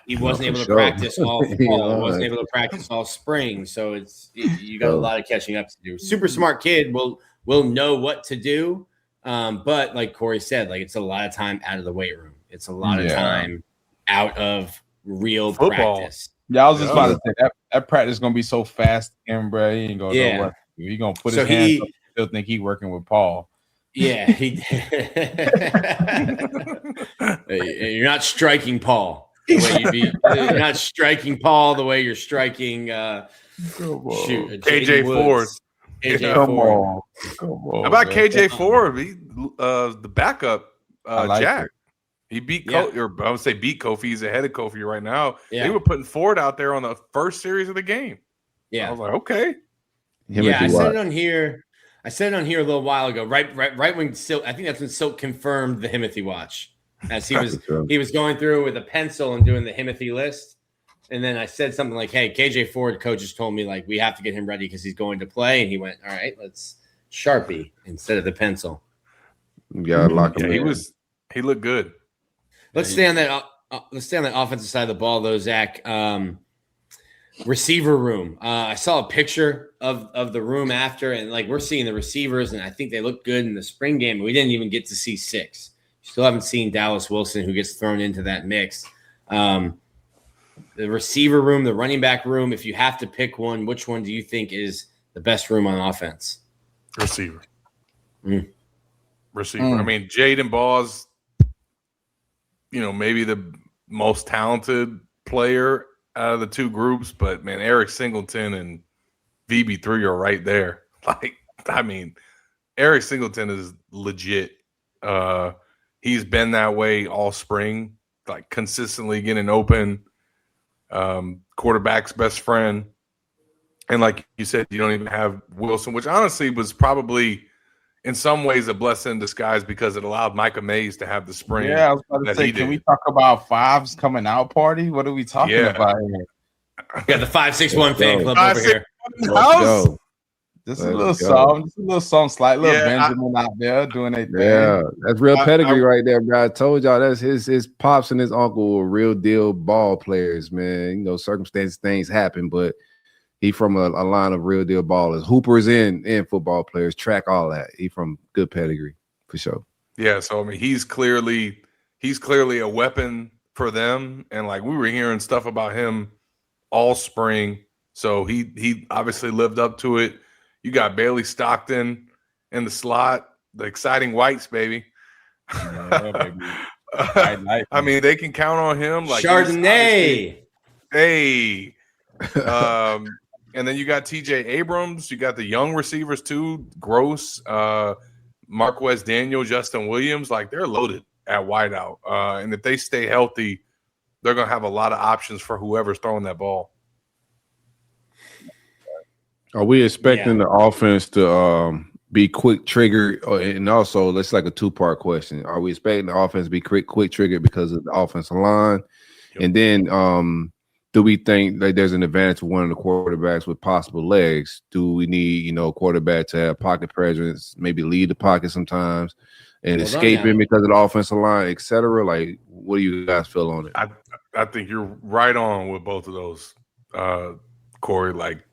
he wasn't able to practice all fall, wasn't able to practice all spring, so you got a lot of catching up to do. Super smart kid will know what to do. But like Corey said, like it's a lot of time out of the weight room. It's a lot of time out of real football practice. Yeah, I was just about to say that practice is gonna be so fast, and bro, he ain't gonna know what he gonna put his hands up. Still think he working with Paul. Yeah, you're not striking Paul the way you'd be. You're not striking Paul the way you're striking. KJ Ford. Come on. How about KJ Ford? The backup, Jack. He beat Kofi, or I would say beat Kofi. He's ahead of Kofi right now. Yeah. They were putting Ford out there on the first series of the game. Yeah, I was like, okay. I said it on here. I said it on here a little while ago. Right when Silk, I think that's when Silk confirmed the Himothy watch, as he was going through with a pencil and doing the Himothy list. And then I said something like, "Hey, KJ Ford coaches told me like we have to get him ready because he's going to play." And he went, "All right, let's Sharpie instead of the pencil." Yeah, lock him. He looked good. Let's stay on that. Let's stay on that offensive side of the ball, though, Zach. Receiver room. I saw a picture of the room after, and like we're seeing the receivers, and I think they look good in the spring game. We didn't even get to see 6. Still haven't seen Dallas Wilson, who gets thrown into that mix. The receiver room, the running back room. If you have to pick one, which one do you think is the best room on offense? Receiver. Receiver. I mean, Jaden Ball's, maybe the most talented player out of the two groups, but man, Eric Singleton and VB3 are right there. Like, I mean, Eric Singleton is legit. He's been that way all spring, like consistently getting open. Quarterback's best friend. And like you said, you don't even have Wilson, which honestly was probably in some ways a blessing in disguise because it allowed Micah Mays to have the spring. Yeah, I was about to say, can we talk about Five's coming out party? What are we talking about here? Yeah, the 561 fan club over here. Just a little song, slight little Benjamin out there doing a thing. Yeah, that's real pedigree right there, bro. I told y'all that's his pops and his uncle were real deal ball players, man. Circumstances, things happen, but he from a line of real deal ballers, hoopers and football players, track all that. He from good pedigree for sure. Yeah, so I mean, he's clearly a weapon for them, and like we were hearing stuff about him all spring, so he obviously lived up to it. You got Bailey Stockton in the slot, the exciting whites, baby. Yeah, baby. I mean, they can count on him. Like Chardonnay. Hey. And then you got TJ Abrams. You got the young receivers too. Gross, Marquez Daniel, Justin Williams. Like they're loaded at wideout. And if they stay healthy, they're going to have a lot of options for whoever's throwing that ball. Are we expecting the offense to be quick triggered? And also, that's like a two-part question. Are we expecting the offense to be quick triggered because of the offensive line? Yep. And then do we think that there's an advantage for one of the quarterbacks with possible legs? Do we need, a quarterback to have pocket presence, maybe lead the pocket sometimes and escaping because of the offensive line, et cetera? Like, what do you guys feel on it? I think you're right on with both of those, Corey. Like,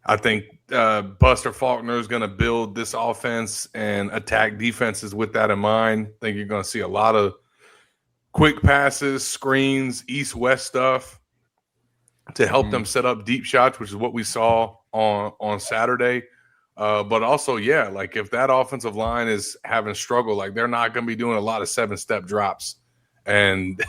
I think Buster Faulkner is going to build this offense and attack defenses with that in mind. I think you're going to see a lot of quick passes, screens, east-west stuff to help them set up deep shots, which is what we saw on Saturday. But also, like if that offensive line is having struggle, like they're not going to be doing a lot of 7-step drops. And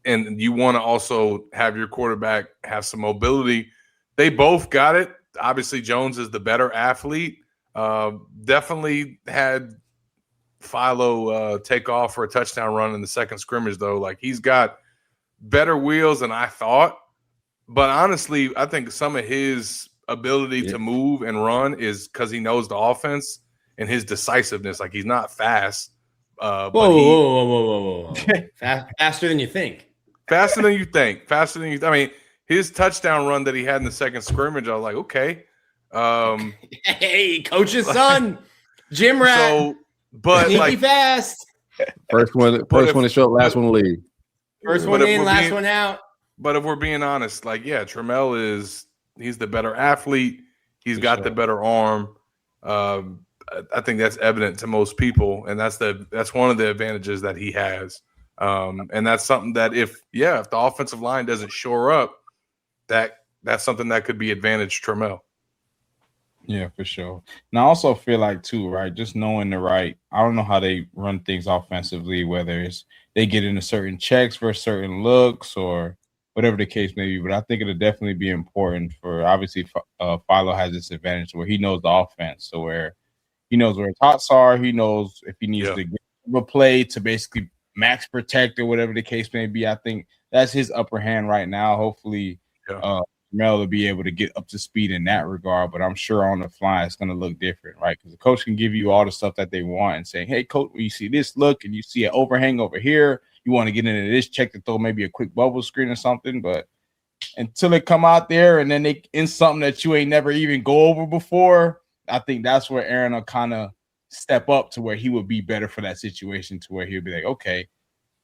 and you want to also have your quarterback have some mobility. They both got it. Obviously, Jones is the better athlete. Definitely had Philo take off for a touchdown run in the second scrimmage, though. Like, he's got better wheels than I thought. But honestly, I think some of his ability to move and run is because he knows the offense and his decisiveness. Like, he's not fast. Whoa. Faster than you think. Faster than you think. I mean, his touchdown run that he had in the second scrimmage, I was like, okay. Hey, coach's son, Jim Rat. So, but sneaky fast. First one to show up, last one to leave. First one in, last one out. But if we're being honest, Trammell he's the better athlete. He's got the better arm. I think that's evident to most people, and that's one of the advantages that he has. And that's something that if the offensive line doesn't shore up, that's something that could be advantage Trammell. Yeah, for sure. And I also feel like too, right? Just knowing I don't know how they run things offensively, whether it's they get into certain checks for certain looks or whatever the case may be. But I think it'll definitely be important for obviously Philo has this advantage where he knows the offense, so where he knows where his hots are, he knows if he needs to get a play to basically max protect or whatever the case may be. I think that's his upper hand right now. Hopefully, Mel will be able to get up to speed in that regard, but I'm sure on the fly it's going to look different, right? Because the coach can give you all the stuff that they want and saying, hey, coach, when you see this look and you see an overhang over here, you want to get into this check to throw maybe a quick bubble screen or something, but until they come out there and then they in something that you ain't never even go over before, I think that's where Aaron will kind of step up to where he would be better for that situation, to where he'll be like, okay,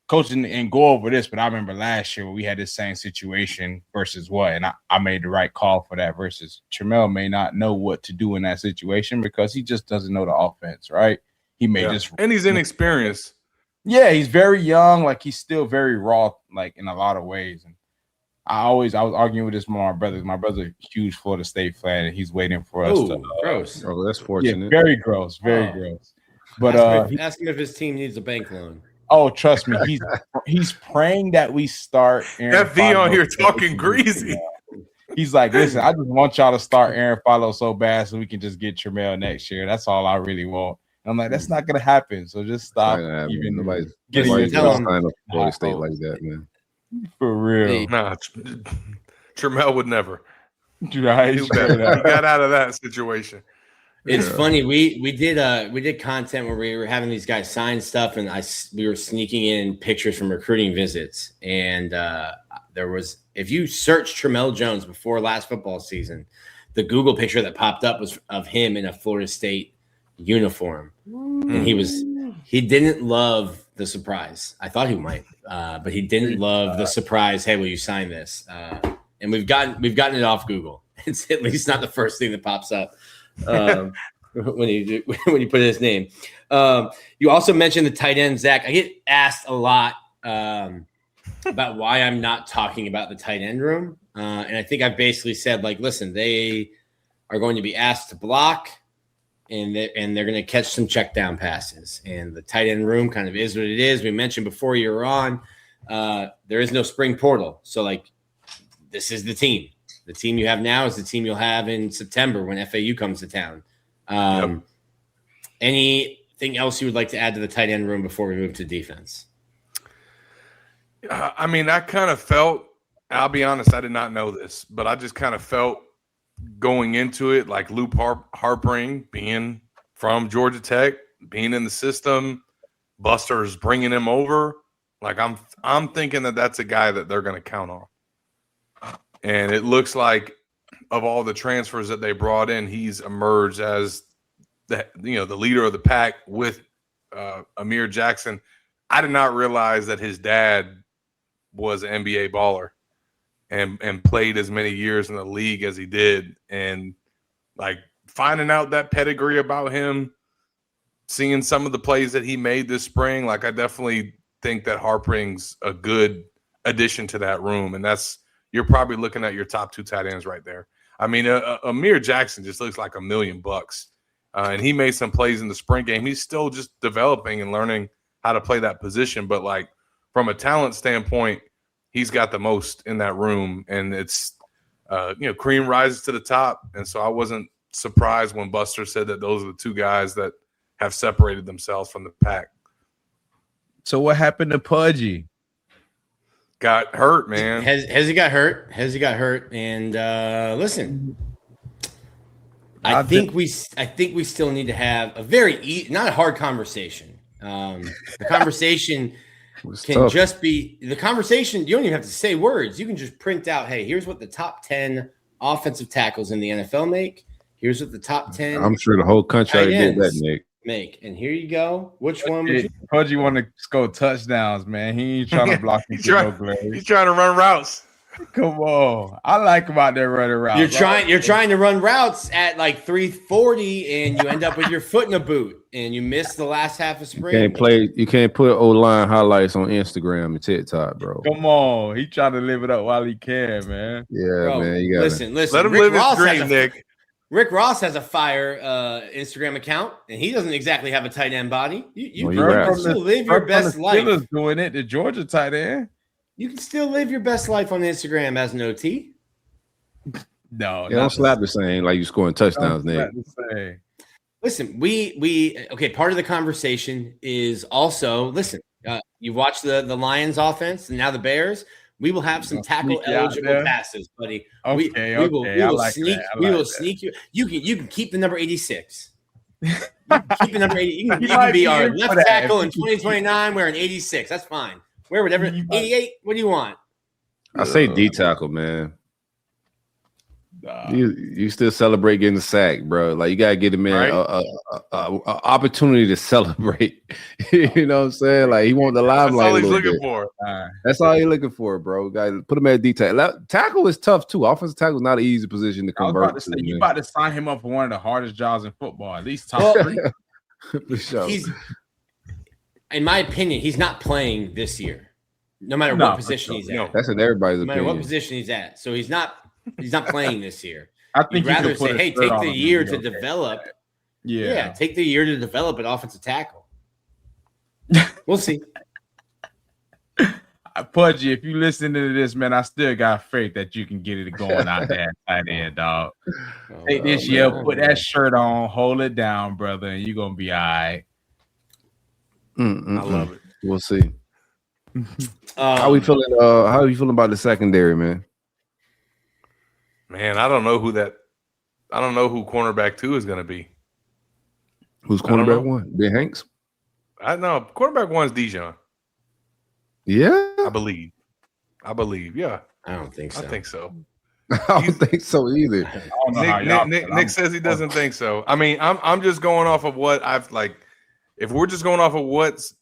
coach and go over this, but I remember last year when we had this same situation versus what, and I made the right call for that versus Trammell may not know what to do in that situation because he just doesn't know the offense, right? He may and he's inexperienced. Yeah, he's very young, like he's still very raw, like in a lot of ways. And I was arguing with this with my brother. My brother's a huge Florida State fan, and he's waiting for us to. Gross. Oh, that's fortunate. Yeah, very gross, very gross. But ask him if his team needs a bank loan. Oh, trust me, he's praying that we start. That V on here talking greasy. He's like, listen, I just want y'all to start Aaron Philo so bad so we can just get Trammell next year. That's all I really want. And I'm like, that's not gonna happen. So just stop. Even nobody's sign up for State like that, man. For real. Nah, Trammell would never. Right. He got out of that situation. It's funny. We did content where we were having these guys sign stuff, and we were sneaking in pictures from recruiting visits. And there was, if you search Trammell Jones before last football season, the Google picture that popped up was of him in a Florida State uniform, and he didn't love the surprise. I thought he might, but he didn't love the surprise. Hey, will you sign this? And we've gotten it off Google. It's at least not the first thing that pops up. When you put his name. You also mentioned the tight end, Zach. I get asked a lot about why I'm not talking about the tight end room. And I think I've basically said, like, listen, they are going to be asked to block and they're going to catch some check down passes. And the tight end room kind of is what it is. We mentioned before you were on, there is no spring portal. So, like, this is the team. The team you have now is the team you'll have in September when FAU comes to town. Anything else you would like to add to the tight end room before we move to defense? I mean, I kind of felt, I'll be honest, I did not know this, but I just kind of felt going into it, like Luke Harpring being from Georgia Tech, being in the system, Buster's bringing him over. Like I'm thinking that that's a guy that they're going to count on. And it looks like of all the transfers that they brought in, he's emerged as the leader of the pack with Amir Jackson. I did not realize that his dad was an NBA baller and played as many years in the league as he did. And like finding out that pedigree about him, seeing some of the plays that he made this spring, like I definitely think that Harpring's a good addition to that room. And you're probably looking at your top 2 tight ends right there. I mean, Amir Jackson just looks like $1 million. And he made some plays in the spring game. He's still just developing and learning how to play that position. But like from a talent standpoint, he's got the most in that room. And it's, cream rises to the top. And so I wasn't surprised when Buster said that those are the 2 guys that have separated themselves from the pack. So what happened to Pudgy? Got hurt, man. Has he got hurt? And listen, I think we still need to have a very not a hard conversation. The conversation can tough. Just be the conversation. You don't even have to say words. You can just print out, hey, here's what the top 10 offensive tackles in the NFL make. Here's what the top 10. I'm sure the whole country already did that, Nick. Make. And here you go. Which one would you? Pudgy want to score touchdowns, man. He ain't trying to block he's trying to run routes. Come on. I like him out there running routes. You're trying to run routes at like 340 and you end up with your foot in a boot and you miss the last half of spring. You can't put O-line highlights on Instagram and TikTok, bro. Come on. He trying to live it up while he can, man. Yeah, bro, man. You gotta listen. Let him live his dream, Nick. Rick Ross has a fire Instagram account, and he doesn't exactly have a tight end body. You can still live your best life. Doing it, the Georgia tight end. You can still live your best life on Instagram as an OT. No, don't slap the same like you scoring touchdowns, Nick. Listen, okay. Part of the conversation is also you watch the Lions offense and now the Bears. We will have some tackle eligible passes, buddy. We will sneak you. You can keep the number 86. You can keep the number 80. You can be our left tackle in 2029 wearing 86. That's fine. Wear whatever. 88. What do you want? I say D tackle, man. You still celebrate getting the sack, bro. Like you gotta get him in a opportunity to celebrate. You know what I'm saying? Like he want the limelight. That's all he's looking for. That's all he's looking for, bro. Guys, put him at D tackle. Tackle is tough too. Offensive tackle is not an easy position to convert. You about to sign him up for one of the hardest jobs in football. At least top 3. For sure. In my opinion, he's not playing this year. No matter what position he's at. That's in everybody's opinion. No matter what position he's at. So he's not playing this year. I think you'd rather say, hey, take the year to develop. Yeah, take the year to develop an offensive tackle. We'll see. Pudgy, if you listen to this, man, I still got faith that you can get it going out there tight end, dog. Take this year, put that shirt on, hold it down, brother, and you're gonna be all right. I love it. We'll see. How we feeling? How are you feeling about the secondary, man? Man, I don't know who cornerback 2 is going to be. Who's cornerback 1? Ben Hanks? I know. Cornerback 1 is Dijon. Yeah? I believe. Yeah. I don't think so. I think so. I don't think so either. Nick says he doesn't think so. I mean, I'm just going off of what I've like. If we're just going off of what's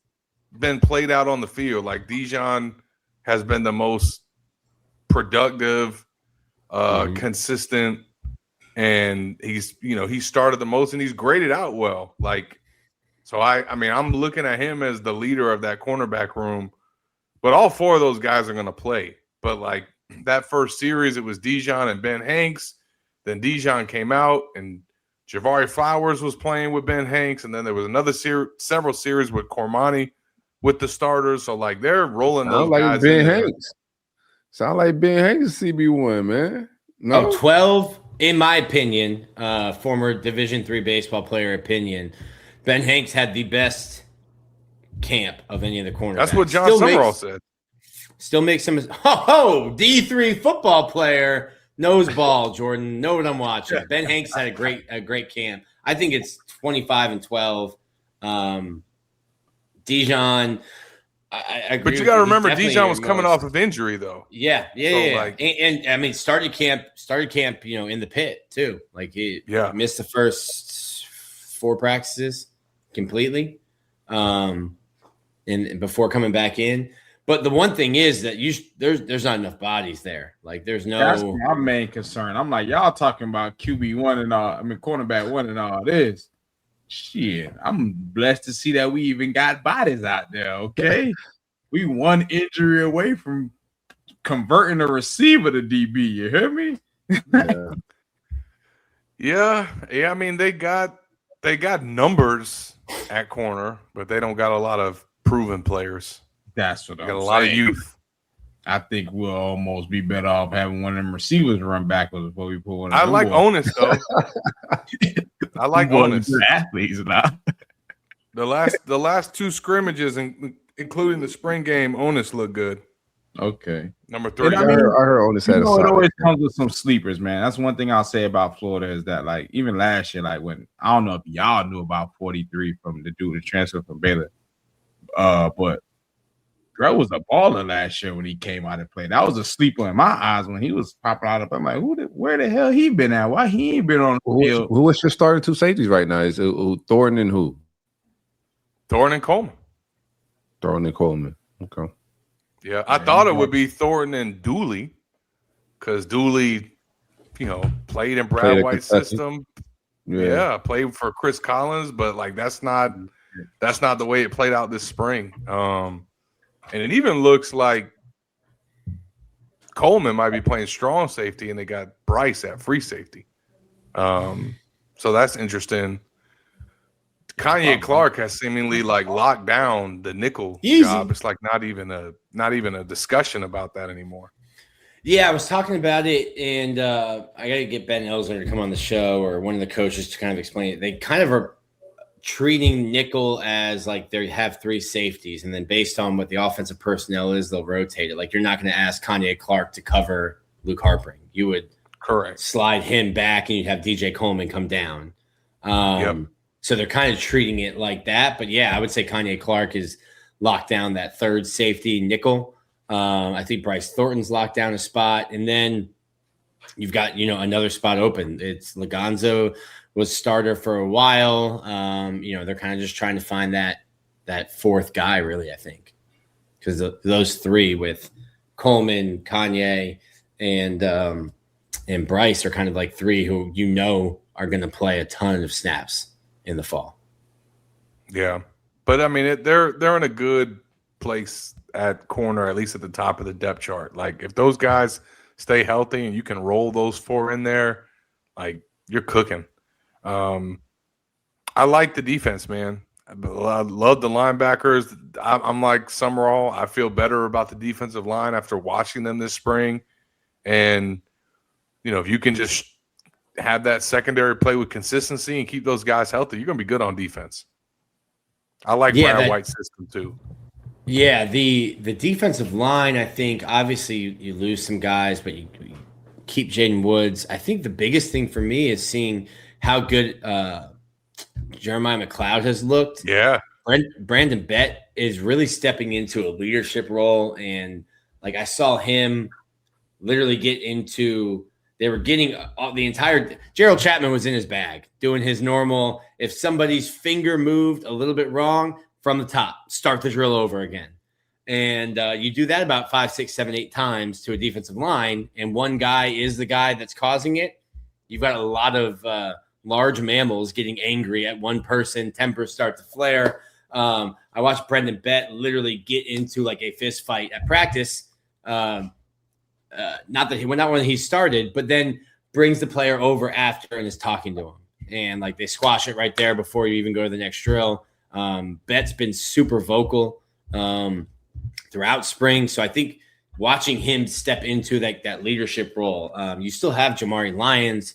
been played out on the field, like Dijon has been the most productive, consistent, and he started the most and he's graded out well. Like, so I mean, I'm looking at him as the leader of that cornerback room, but all 4 of those guys are going to play. But like that first series, it was Dijon and Ben Hanks. Then Dijon came out and Javari Flowers was playing with Ben Hanks. And then there was another several series with Cormani with the starters. So like they're rolling those guys. Ben Hanks. Sound like Ben Hanks is CB1, man. No, 12, in my opinion, former Division III baseball player opinion, Ben Hanks had the best camp of any of the cornerbacks. That's what John Summerall said. Still makes him D3 football player. Nose ball, Jordan. Know what I'm watching. Ben Hanks had a great camp. I think it's 25-12. Dijon. I agree. But you got to remember, Dijon was coming off of injury, though. Yeah. And I mean, started camp, in the pit too. Like he missed the first 4 practices completely, and before coming back in. But the one thing is that there's not enough bodies there. Like there's no. That's my main concern. I'm like, y'all talking about QB1 and all. I mean, cornerback 1 and all this. Shit, I'm blessed to see that we even got bodies out there. Okay, we 1 injury away from converting a receiver to DB. You hear me? Yeah. I mean, they got numbers at corner, but they don't got a lot of proven players. That's what I'm saying. Got a lot of youth. I think we'll almost be better off having one of them receivers run backwards before we put one. I like Onus though. I like Onus. Athletes now. The last 2 scrimmages, including the spring game, Onus looked good. Okay, number 3. I heard Onus had a. It always comes with some sleepers, man. That's one thing I'll say about Florida is that, like, even last year, like when I don't know if y'all knew about 43 from the dude that transferred from Baylor, but. Bro was a baller last year when he came out and played. That was a sleeper in my eyes when he was popping out. I'm like, where the hell he been at? Why he ain't been on the field? Who was your starting 2 safeties right now? Is Thornton and who? Thornton and Coleman. Thornton and Coleman. Okay. Yeah, I thought it would be Thornton and Dooley because Dooley, played in Brad White's system. Yeah, played for Chris Collins, but like that's not the way it played out this spring. And it even looks like Coleman might be playing strong safety, and they got Bryce at free safety. So that's interesting. Kanye Clark has seemingly like locked down the nickel job. It's like not even a discussion about that anymore. Yeah, I was talking about it, and I got to get Ben Elsner to come on the show or one of the coaches to kind of explain it. They kind of are treating nickel as like they have 3 safeties, and then based on what the offensive personnel is, they'll rotate it. Like you're not going to ask Kanye Clark to cover Luke Harpring. You would slide him back, and you'd have DJ Coleman come down. So they're kind of treating it like that. But yeah, I would say Kanye Clark is locked down that 3rd safety nickel. I think Bryce Thornton's locked down a spot, and then you've got another spot open. It's Lagonzo was starter for a while. They're kind of just trying to find that 4th guy, really, I think. Because those 3 with Coleman, Kanye, and Bryce are kind of like 3 who are going to play a ton of snaps in the fall. Yeah. But, I mean, they're in a good place at corner, at least at the top of the depth chart. Like, if those guys stay healthy and you can roll those 4 in there, like, you're cooking. I like the defense, man. I love the linebackers. I'm like Summerall. I feel better about the defensive line after watching them this spring. And, if you can just have that secondary play with consistency and keep those guys healthy, you're going to be good on defense. I like Brad White's system too. Yeah, the defensive line, I think, obviously you lose some guys, but you keep Jaden Woods. I think the biggest thing for me is seeing how good Jeremiah McLeod has looked. Yeah. Brandon Bett is really stepping into a leadership role. And, like, I saw him literally get into – they were getting the entire – Gerald Chapman was in his bag doing his normal – if somebody's finger moved a little bit wrong from the top, start the drill over again. And you do that about 5, 6, 7, 8 times to a defensive line, and one guy is the guy that's causing it. You've got a lot of large mammals getting angry at one person, tempers start to flare. I watched Brendan Bett literally get into like a fist fight at practice. Not when he started, but then brings the player over after and is talking to him. And like they squash it right there before you even go to the next drill. Bett's been super vocal throughout spring. So I think watching him step into that leadership role, you still have Jamari Lyons.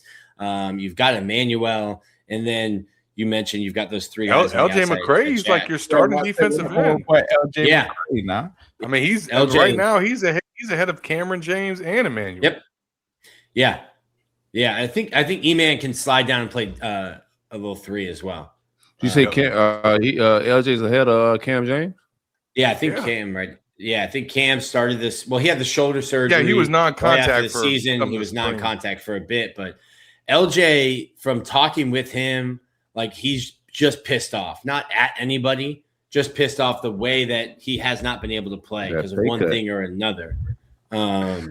You've got Emmanuel. And then you mentioned you've got those 3 guys. LJ McCray's like your starting defensive end. McCray now. I mean, he's LJ, right now he's ahead of Cameron James and Emmanuel. Yep. Yeah. I think E-Man can slide down and play a little 3 as well. You say LJ's ahead of Cam James? Yeah, I think Cam, right? Yeah, I think Cam started this. Well, he had the shoulder surgery. Yeah, he was non-contact after the for season. He was non-contact for a bit, but LJ, from talking with him, like he's just pissed off, not at anybody, just pissed off the way that he has not been able to play because of one thing or another. So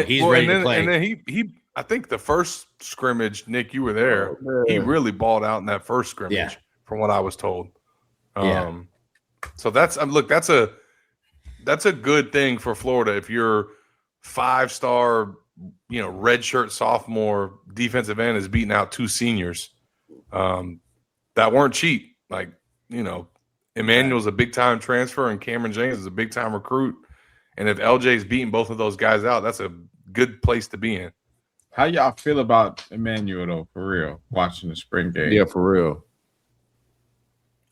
he's ready to play. And then he I think the first scrimmage, Nick, you were there. He really balled out in that first scrimmage, from what I was told. So that's that's a good thing for Florida if you're 5-star, redshirt sophomore defensive end is beating out 2 seniors that weren't cheap. Like, Emmanuel's a big time transfer and Cameron James is a big time recruit. And if LJ's beating both of those guys out, that's a good place to be in. How y'all feel about Emmanuel though, for real, watching the spring game? Yeah, for real.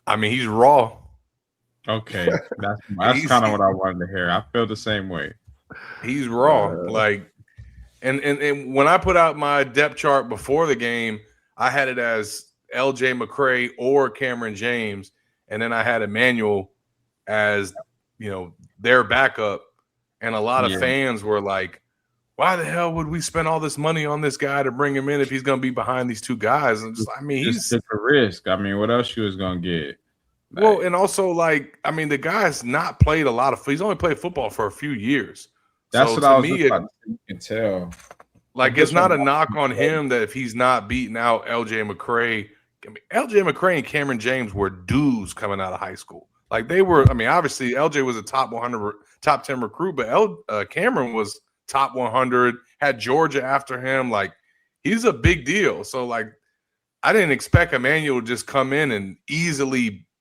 I mean, he's raw. Okay, that's kind of what I wanted to hear. I feel the same way. He's raw, and when I put out my depth chart before the game, I had it as LJ McCray or Cameron James, and then I had Emmanuel as their backup, and a lot of fans were like, "Why the hell would we spend all this money on this guy to bring him in if he's going to be behind these 2 guys?" And he's took a risk. I mean, what else you was going to get? Well, and also, the guy's not played a lot of – he's only played football for a few years. That's what I was about to can tell. It's not a knock on him that if he's not beating out LJ McCray. LJ McCray and Cameron James were dudes coming out of high school. They were – obviously, LJ was a top 100, top 10 recruit, but Cameron was top 100, had Georgia after him. He's a big deal. So, I didn't expect Emmanuel to just come in and easily –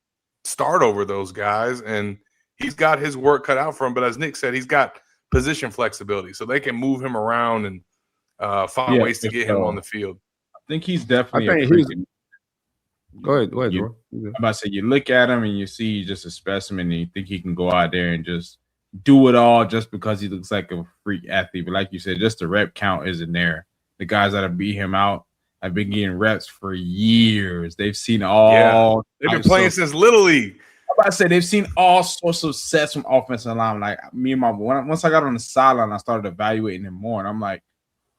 start over those guys, and he's got his work cut out for him. But as Nick said, he's got position flexibility, so they can move him around and find ways to get him on the field. I think he's definitely. Go ahead, bro. I'm about to say, you look at him and you see he's just a specimen, and you think he can go out there and just do it all just because he looks like a freak athlete. But like you said, just the rep count isn't there. The guys that have beat him out have been getting reps for years. They've seen all. They've been playing since Little League. I'm about to say they've seen all sorts of sets from offensive line. Me and my once I got on the sideline, I started evaluating him more, and I'm like,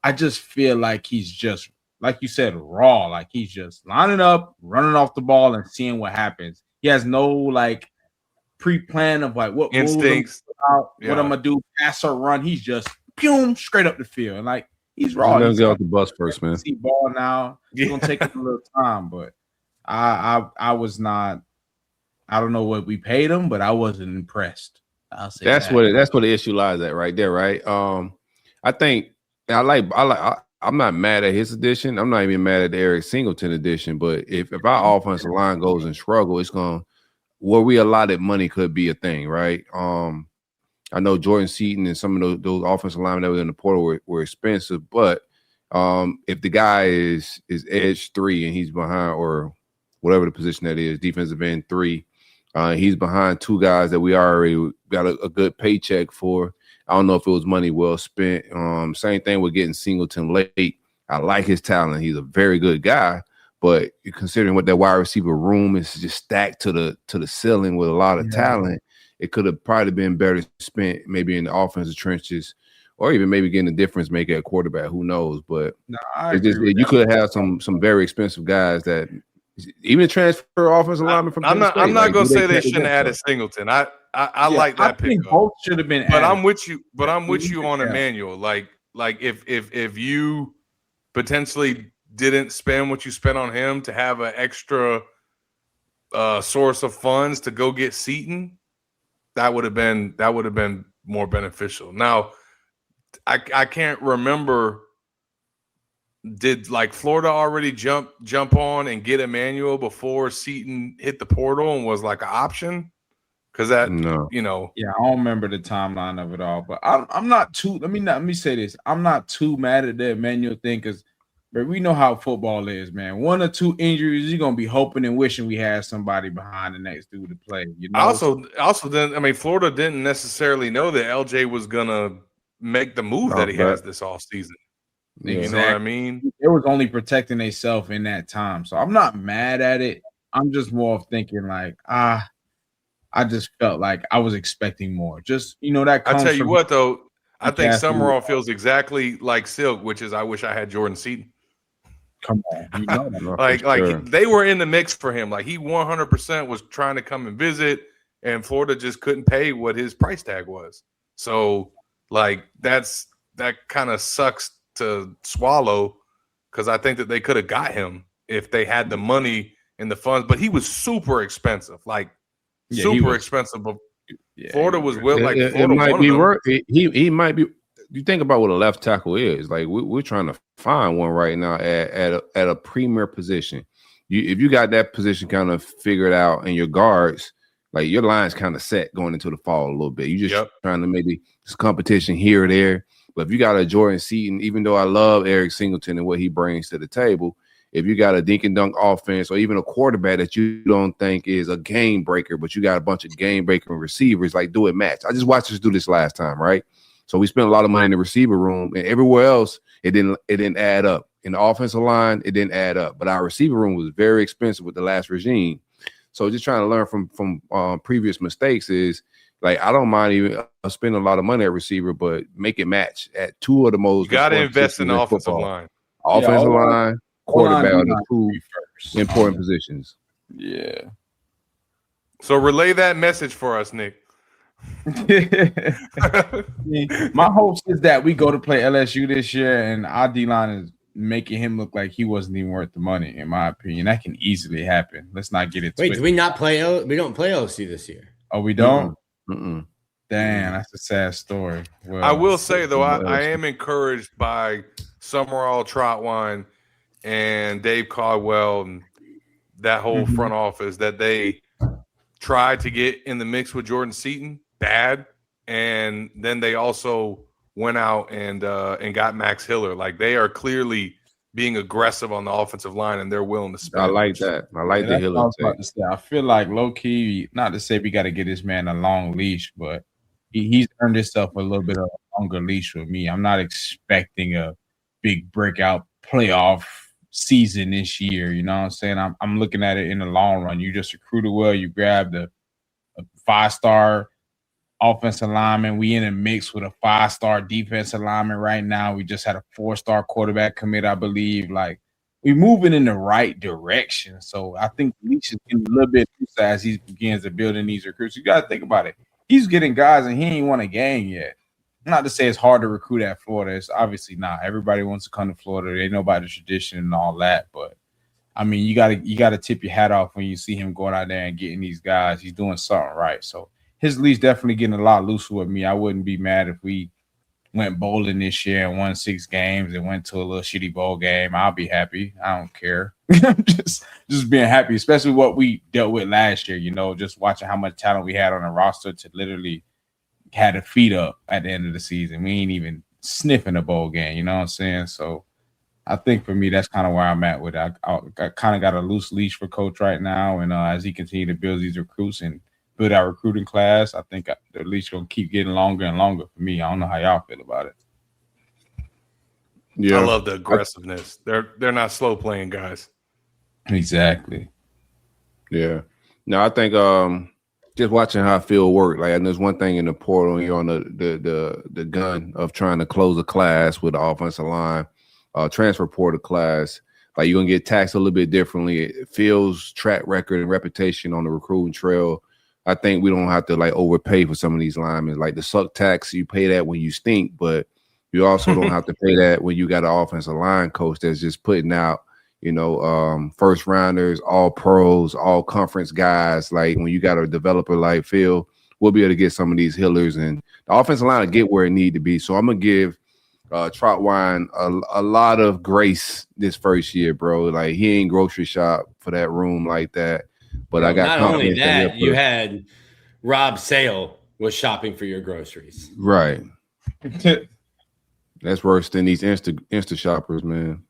I just feel like he's just, like you said, raw. He's just lining up, running off the ball, and seeing what happens. He has no pre-plan of what instincts, what I'm gonna do, pass or run. He's just boom straight up the field, and he's raw. He's gonna get off the bus first, man. See ball now. It's gonna take him a little time, but I was not. I don't know what we paid him, but I wasn't impressed. I'll say that's where the issue lies at right there, right? I think I'm not mad at his addition. I'm not even mad at the Eric Singleton addition. But if our offensive line goes and struggle, it's going where we allotted money could be a thing, right? I know Jordan Seaton and some of those offensive linemen that were in the portal were expensive, but if the guy is edge 3 and he's behind, or whatever the position that is, defensive end 3, he's behind 2 guys that we already got a good paycheck for. I don't know if it was money well spent. Same thing with getting Singleton late. I like his talent. He's a very good guy, but considering what that wide receiver room is just stacked to the ceiling with a lot of talent, it could have probably been better spent maybe in the offensive trenches, or even maybe getting a difference maker at quarterback. Who knows? But you could have had some very expensive guys that even transfer offensive linemen from. I'm not going to say they shouldn't have added Singleton. I like that pick. Both should have been added. But I'm with you. But I'm with you on Emmanuel. If you potentially didn't spend what you spent on him to have an extra source of funds to go get Seaton, that would have been more beneficial. Now, I can't remember. Did Florida already jump on and get Emmanuel before Seaton hit the portal and was an option? Because I don't remember the timeline of it all. But I'm not too. Let me say this. I'm not too mad at the Emmanuel thing because, we know how football is, man. 1 or 2 injuries, you're gonna be hoping and wishing we had somebody behind the next dude to play. Also, then Florida didn't necessarily know that LJ was gonna make the move that he has this offseason. Yeah. You know what I mean? It was only protecting themselves in that time. So I'm not mad at it. I'm just more of thinking like, I just felt like I was expecting more. Just, that comes I tell you from what, though, I think Cassie. Summerall feels exactly like Silk, which is I wish I had Jordan Seaton. Come on, that. Like they were in the mix for him. Like he 100% was trying to come and visit, and Florida just couldn't pay what his price tag was. So like that kind of sucks to swallow, because I think that they could have got him if they had the money and the funds. But he was super expensive, like super expensive. But Florida was it might be worth. He might be. You think about what a left tackle is. Like we're trying to find one right now at a premier position. If you got that position kind of figured out, and your guards, like your line's kind of set going into the fall a little bit. You just trying to maybe some competition here or there. But if you got a Jordan Seaton, even though I love Eric Singleton and what he brings to the table, if you got a dink and dunk offense, or even a quarterback that you don't think is a game breaker, but you got a bunch of game breaking receivers, like do it match. I just watched us do this last time, right? So we spent a lot of money in the receiver room, and everywhere else it didn't add up. In the offensive line, it didn't add up. But our receiver room was very expensive with the last regime. So just trying to learn from previous mistakes is, like, I don't mind even spending a lot of money at receiver, but make it match at two of the most. You got to invest in the offensive line. Offensive line, quarterback are the two important positions. Yeah. So relay that message for us, Nick. My hopes is that we go to play LSU this year, and our D-line is making him look like he wasn't even worth the money, in my opinion. That can easily happen. Let's not get it twisted. Wait, do we not play? We don't play OC this year. Oh, we don't? Mm-mm. Damn, that's a sad story. Well, I will say, though, I am encouraged by Summerall, Trotwine, and Dave Caldwell, and that whole front office, that they tried to get in the mix with Jordan Seaton, bad, and then they also went out and got Max Hiller. Like, they are clearly being aggressive on the offensive line, and they're willing to spend. I like that. I like the Hiller. I feel like low key, not to say we got to get this man a long leash, but he's earned himself a little bit of a longer leash with me. I'm not expecting a big breakout playoff season this year. You know what I'm saying? I'm looking at it in the long run. You just recruited well. You grabbed a 5-star offensive lineman. We in a mix with a 5-star defensive lineman right now. We just had a 4-star quarterback commit, I believe. Like, we're moving in the right direction. So I think Leach is getting a little bit loose as he begins to build in these recruits. You got to think about it. He's getting guys, and he ain't won a game yet. Not to say it's hard to recruit at Florida. It's obviously not. Everybody wants to come to Florida. They know about the tradition and all that. But, I mean, you gotta tip your hat off when you see him going out there and getting these guys. He's doing something right. So his leash definitely getting a lot looser with me. I wouldn't be mad if we went bowling this year and won 6 games and went to a little shitty bowl game. I'll be happy. I don't care. just being happy, especially what we dealt with last year, just watching how much talent we had on the roster to literally had a feet up at the end of the season. We ain't even sniffing a bowl game, you know what I'm saying? So I think for me, that's kind of where I'm at with it. I kind of got a loose leash for Coach right now, and as he continues to build these recruits and build our recruiting class, I think the leash going to keep getting longer and longer for me. I don't know how y'all feel about it. Yeah, I love the aggressiveness. They're not slow playing guys. Exactly. Yeah. No, I think just watching how Phil work, like, and there's one thing in the portal, you're on the gun of trying to close a class with the offensive line, transfer portal class. Like, you're gonna get taxed a little bit differently. Phil's track record and reputation on the recruiting trail, I think we don't have to like overpay for some of these linemen. Like the suck tax, you pay that when you stink, but you also don't have to pay that when you got an offensive line coach that's just putting out, first rounders, all pros, all conference guys. Like, when you got a developer like Phil, we'll be able to get some of these Hillers, and the offensive line will get where it need to be. So I'm gonna give Trotwine a lot of grace this first year, bro. Like, he ain't grocery shop for that room like that. But I got not only that, you had Rob Sale was shopping for your groceries. Right. That's worse than these Insta shoppers, man.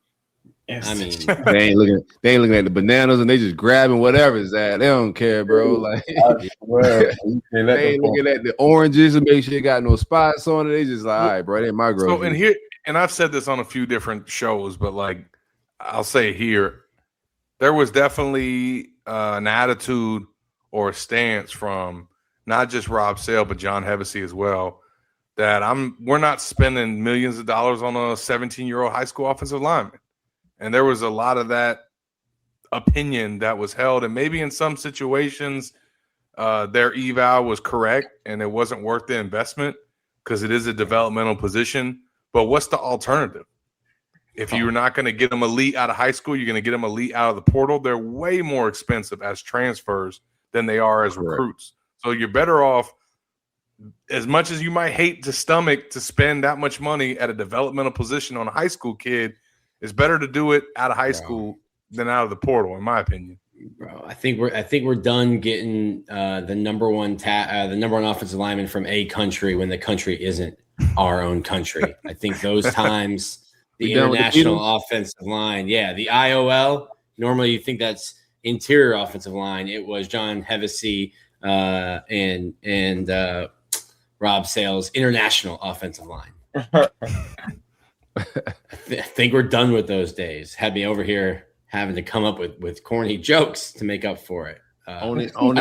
I mean, They ain't looking at the bananas and they just grabbing whatever's at. They don't care, bro. Like I swear, they ain't looking at the oranges and make sure it got no spots on it. They just like, all right, bro, they ain't my groceries. And I've said this on a few different shows, but like I'll say here, there was definitely an attitude or a stance from not just Rob Sale, but John Hevesy as well, that we're not spending millions of dollars on a 17-year-old high school offensive lineman. And there was a lot of that opinion that was held. And maybe in some situations, their eval was correct and it wasn't worth the investment because it is a developmental position. But what's the alternative? If you're not going to get them elite out of high school, you're going to get them elite out of the portal. They're way more expensive as transfers than they are as recruits. So you're better off, as much as you might hate to stomach to spend that much money at a developmental position on a high school kid, it's better to do it out of high school than out of the portal, in my opinion. Bro, I think we're done getting the number one offensive lineman from a country when the country isn't our own country. I think those times the international offensive line, the IOL. Normally, you think that's interior offensive line. It was John Hevesy and Rob Sale's international offensive line. I think we're done with those days. Had me over here having to come up with corny jokes to make up for it. I don't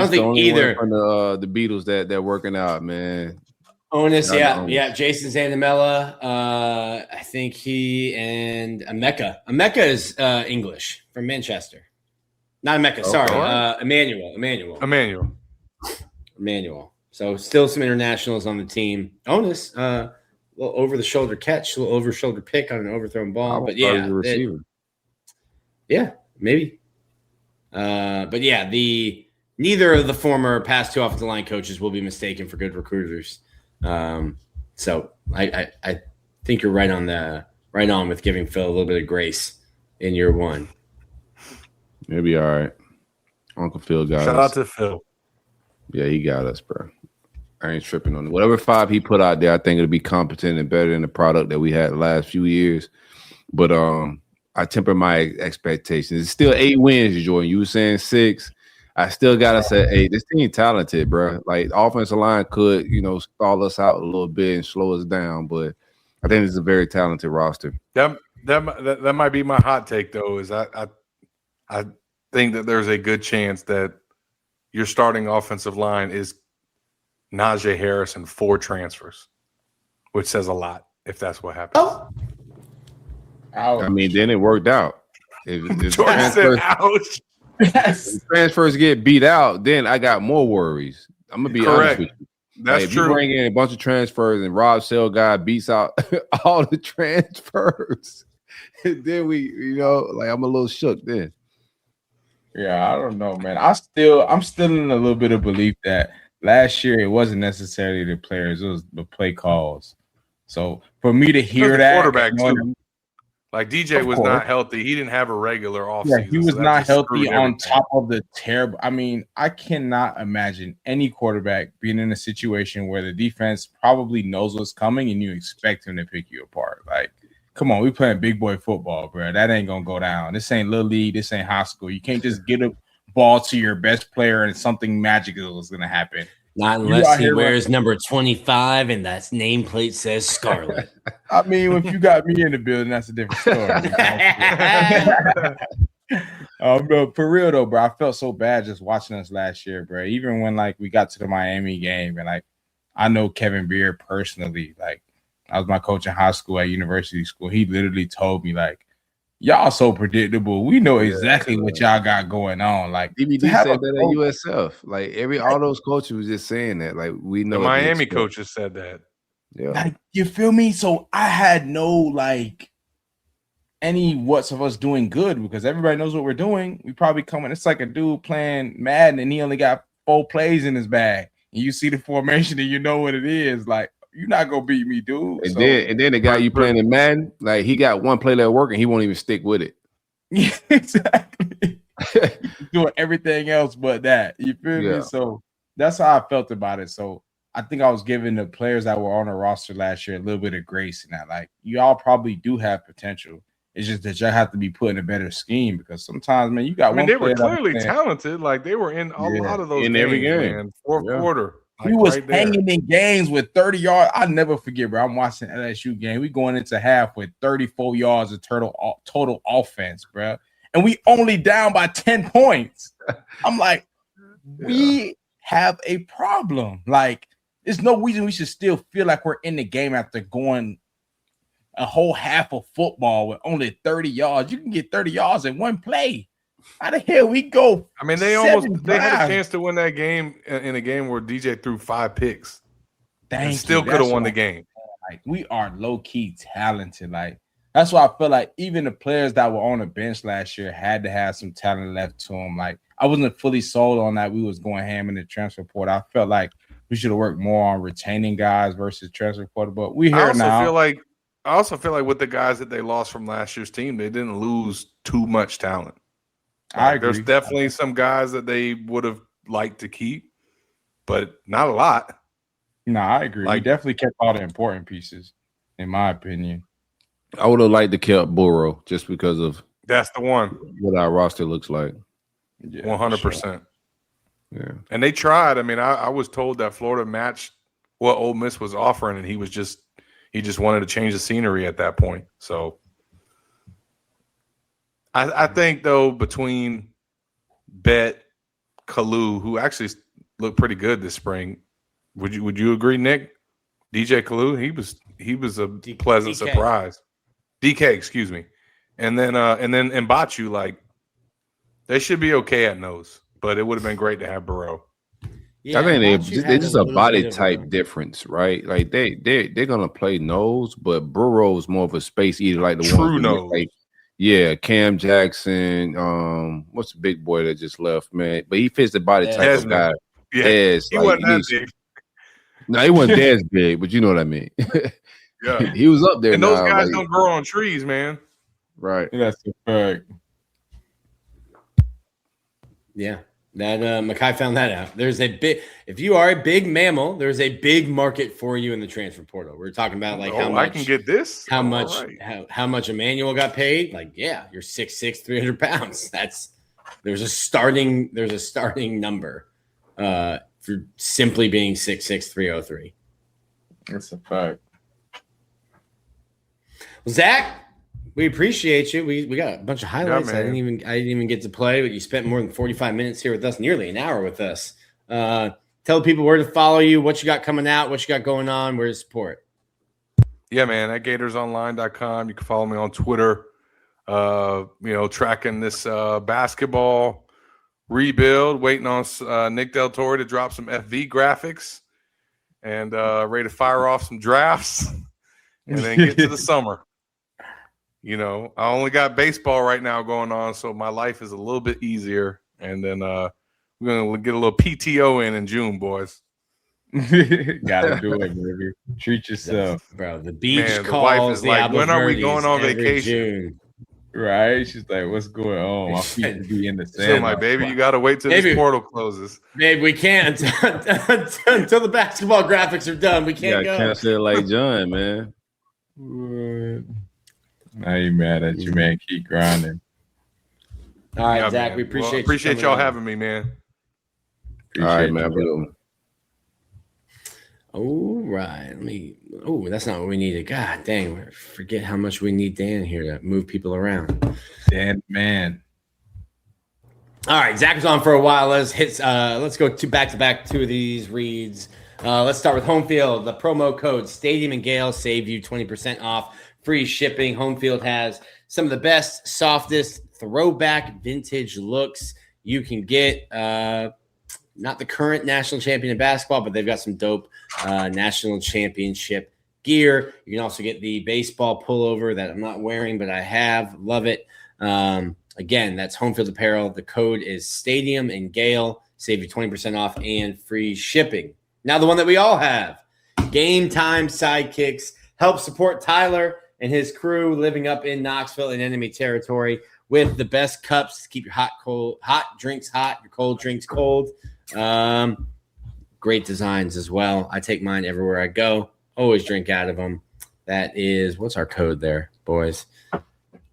think either from the Beatles that they're working out, man. Onus, Jason Zandamela. I think he and Emeka. Emeka is English from Manchester. Not Emeka, sorry. Emmanuel. So still some internationals on the team. Onus, little over the shoulder catch, a little over shoulder pick on an overthrown ball. But receiver. Maybe. But neither of the former past two offensive line coaches will be mistaken for good recruiters. So I think you're right on with giving Phil a little bit of grace in year one. Maybe all right. Uncle Phil got us. Shout out to Phil. Yeah, he got us, bro. I ain't tripping on it. Whatever 5 he put out there, I think it'll be competent and better than the product that we had the last few years. But I temper my expectations. It's still 8 wins, Jordan. You were saying 6. I still gotta say, hey, this team talented, bro. Like offensive line could, stall us out a little bit and slow us down, but I think it's a very talented roster. That might be my hot take, though. Is I think that there's a good chance that your starting offensive line is Najee Harris and 4 transfers, which says a lot if that's what happens. Oh. I mean, then it worked out. If Jordan said, ouch. Yes. If transfers get beat out, then I got more worries. I'm gonna be honest with you. That's if true. You bring in a bunch of transfers and Rob Sale guy beats out all the transfers, then I'm a little shook then. Yeah, I don't know, man. I'm still in a little bit of belief that last year it wasn't necessarily the players, it was the play calls. So for me to hear that quarterback too. Like DJ was not healthy. He didn't have a regular offseason. Yeah, he was not healthy on top of the terrible. I mean, I cannot imagine any quarterback being in a situation where the defense probably knows what's coming and you expect him to pick you apart. Like, come on, we playing big boy football, bro. That ain't gonna go down. This ain't little league. This ain't high school. You can't just get a ball to your best player and something magical is gonna happen. Not unless he wears number 25 and that nameplate says Scarlet. I mean, if you got me in the building, that's a different story. Bro, for real though, bro, I felt so bad just watching us last year, bro. Even when we got to the Miami game and I know Kevin Beard personally, I was my coach in high school at university school. He literally told me y'all so predictable. We know exactly what y'all got going on. DVD said that at USF. All those coaches was just saying that. We know the Miami coaches said that. Yeah. You feel me? So I had no any what's of us doing good because everybody knows what we're doing. We probably coming. It's like a dude playing Madden and he only got 4 plays in his bag. And you see the formation and you know what it is. You're not gonna beat me, dude. And then the guy you playing in Madden, he got one play that work and he won't even stick with it. Yeah, exactly. Doing everything else but that. You feel me? So that's how I felt about it. So I think I was giving the players that were on the roster last year a little bit of grace in that. Y'all probably do have potential. It's just that y'all have to be put in a better scheme because sometimes, man, you got one. They were player clearly talented. Like they were in a lot of those in games, every game. man. Fourth quarter. He was hanging in games with 30 yards. I never forget, bro. I'm watching LSU game. We going into half with 34 yards of total offense, bro. And we only down by 10 points. I'm like, we have a problem. Like, there's no reason we should still feel like we're in the game after going a whole half of football with only 30 yards. You can get 30 yards in one play. How the hell we go? I mean, they had a chance to win that game in a game where DJ threw 5 picks. And still could have won the game. Like, we are low-key talented. Like, that's why I feel like even the players that were on the bench last year had to have some talent left to them. Like, I wasn't fully sold on that we was going ham in the transfer portal. I felt like we should have worked more on retaining guys versus transfer portal. But we here now. I also feel like with the guys that they lost from last year's team, they didn't lose too much talent. I agree. There's definitely some guys that they would have liked to keep, but not a lot. No, I agree. We definitely kept all the important pieces, in my opinion. I would have liked to keep Burrow just because of that's the one what our roster looks like. 100%. Sure. Yeah, and they tried. I mean, I was told that Florida matched what Ole Miss was offering, and he just wanted to change the scenery at that point. So I think though between Bet, Kalu, who actually looked pretty good this spring, would you agree, Nick? DJ Kalu, he was a pleasant surprise. DK, excuse me, and then Mbachu, like they should be okay at nose, but it would have been great to have Burrow. Yeah, I think they're just a body type difference, right? Like they're gonna play nose, but Burrow's more of a space eater, like the true nose. Like, yeah, Cam Jackson. What's the big boy that just left, man? But he fits the body type of guy. Yeah, he wasn't that big. No, he wasn't as big, but you know what I mean. Yeah, he was up there. And those guys don't grow on trees, man. Right. That's a fact. Yeah. That Makai found that out. There's a big, if you are a big mammal, there's a big market for you in the transfer portal. We're talking about like how much I can get this, how much Emmanuel got paid. Like, yeah, you're 6'6", 300 pounds. There's a starting number for simply being 6'6", 303. That's a fact. Zach, we appreciate you. We got a bunch of highlights. Yeah, I didn't even get to play, but you spent more than 45 minutes here with us, nearly an hour with us. Tell people where to follow you, what you got coming out, what you got going on, where to support. Yeah, man, at gatorsonline.com. You can follow me on Twitter. Tracking this basketball rebuild, waiting on Nick Del Toro to drop some FV graphics and ready to fire off some drafts and then get to the summer. You know, I only got baseball right now going on, so my life is a little bit easier. And then we're going to get a little PTO in June, boys. Gotta do it, baby. Treat yourself. Bro, the beach Man, calls. The wife is like, when are we going on vacation? June. Right? She's like, what's going on? My feet would be in the sand. So my baby, you got to wait till this portal closes. Babe, we can't until the basketball graphics are done. We can't go. Cancel it like John, man. I ain't mad at you, man. Keep grinding. All right, Yeah, Zach, man. we appreciate y'all having me, man. All right, man. All right. That's not what we needed. God dang, forget how much we need Dan here to move people around. Dan, man. All right, Zach was on for a while. Let's go back to back two of these reads. Let's start with home field. The promo code Stadium and Gale save you 20% off. Free shipping. Home field has some of the best, softest, throwback vintage looks you can get. Not the current national champion in basketball, but they've got some dope national championship gear. You can also get the baseball pullover that I'm not wearing, but I have. Love it. Again, that's Home Field Apparel. The code is Stadium and Gale. Save you 20% off and free shipping. Now the one that we all have. Game Time Sidekicks. Help support Tyler and his crew living up in Knoxville in enemy territory with the best cups to keep your hot drinks hot, your cold drinks cold. Great designs as well. I take mine everywhere I go. Always drink out of them. That is, what's our code there, boys?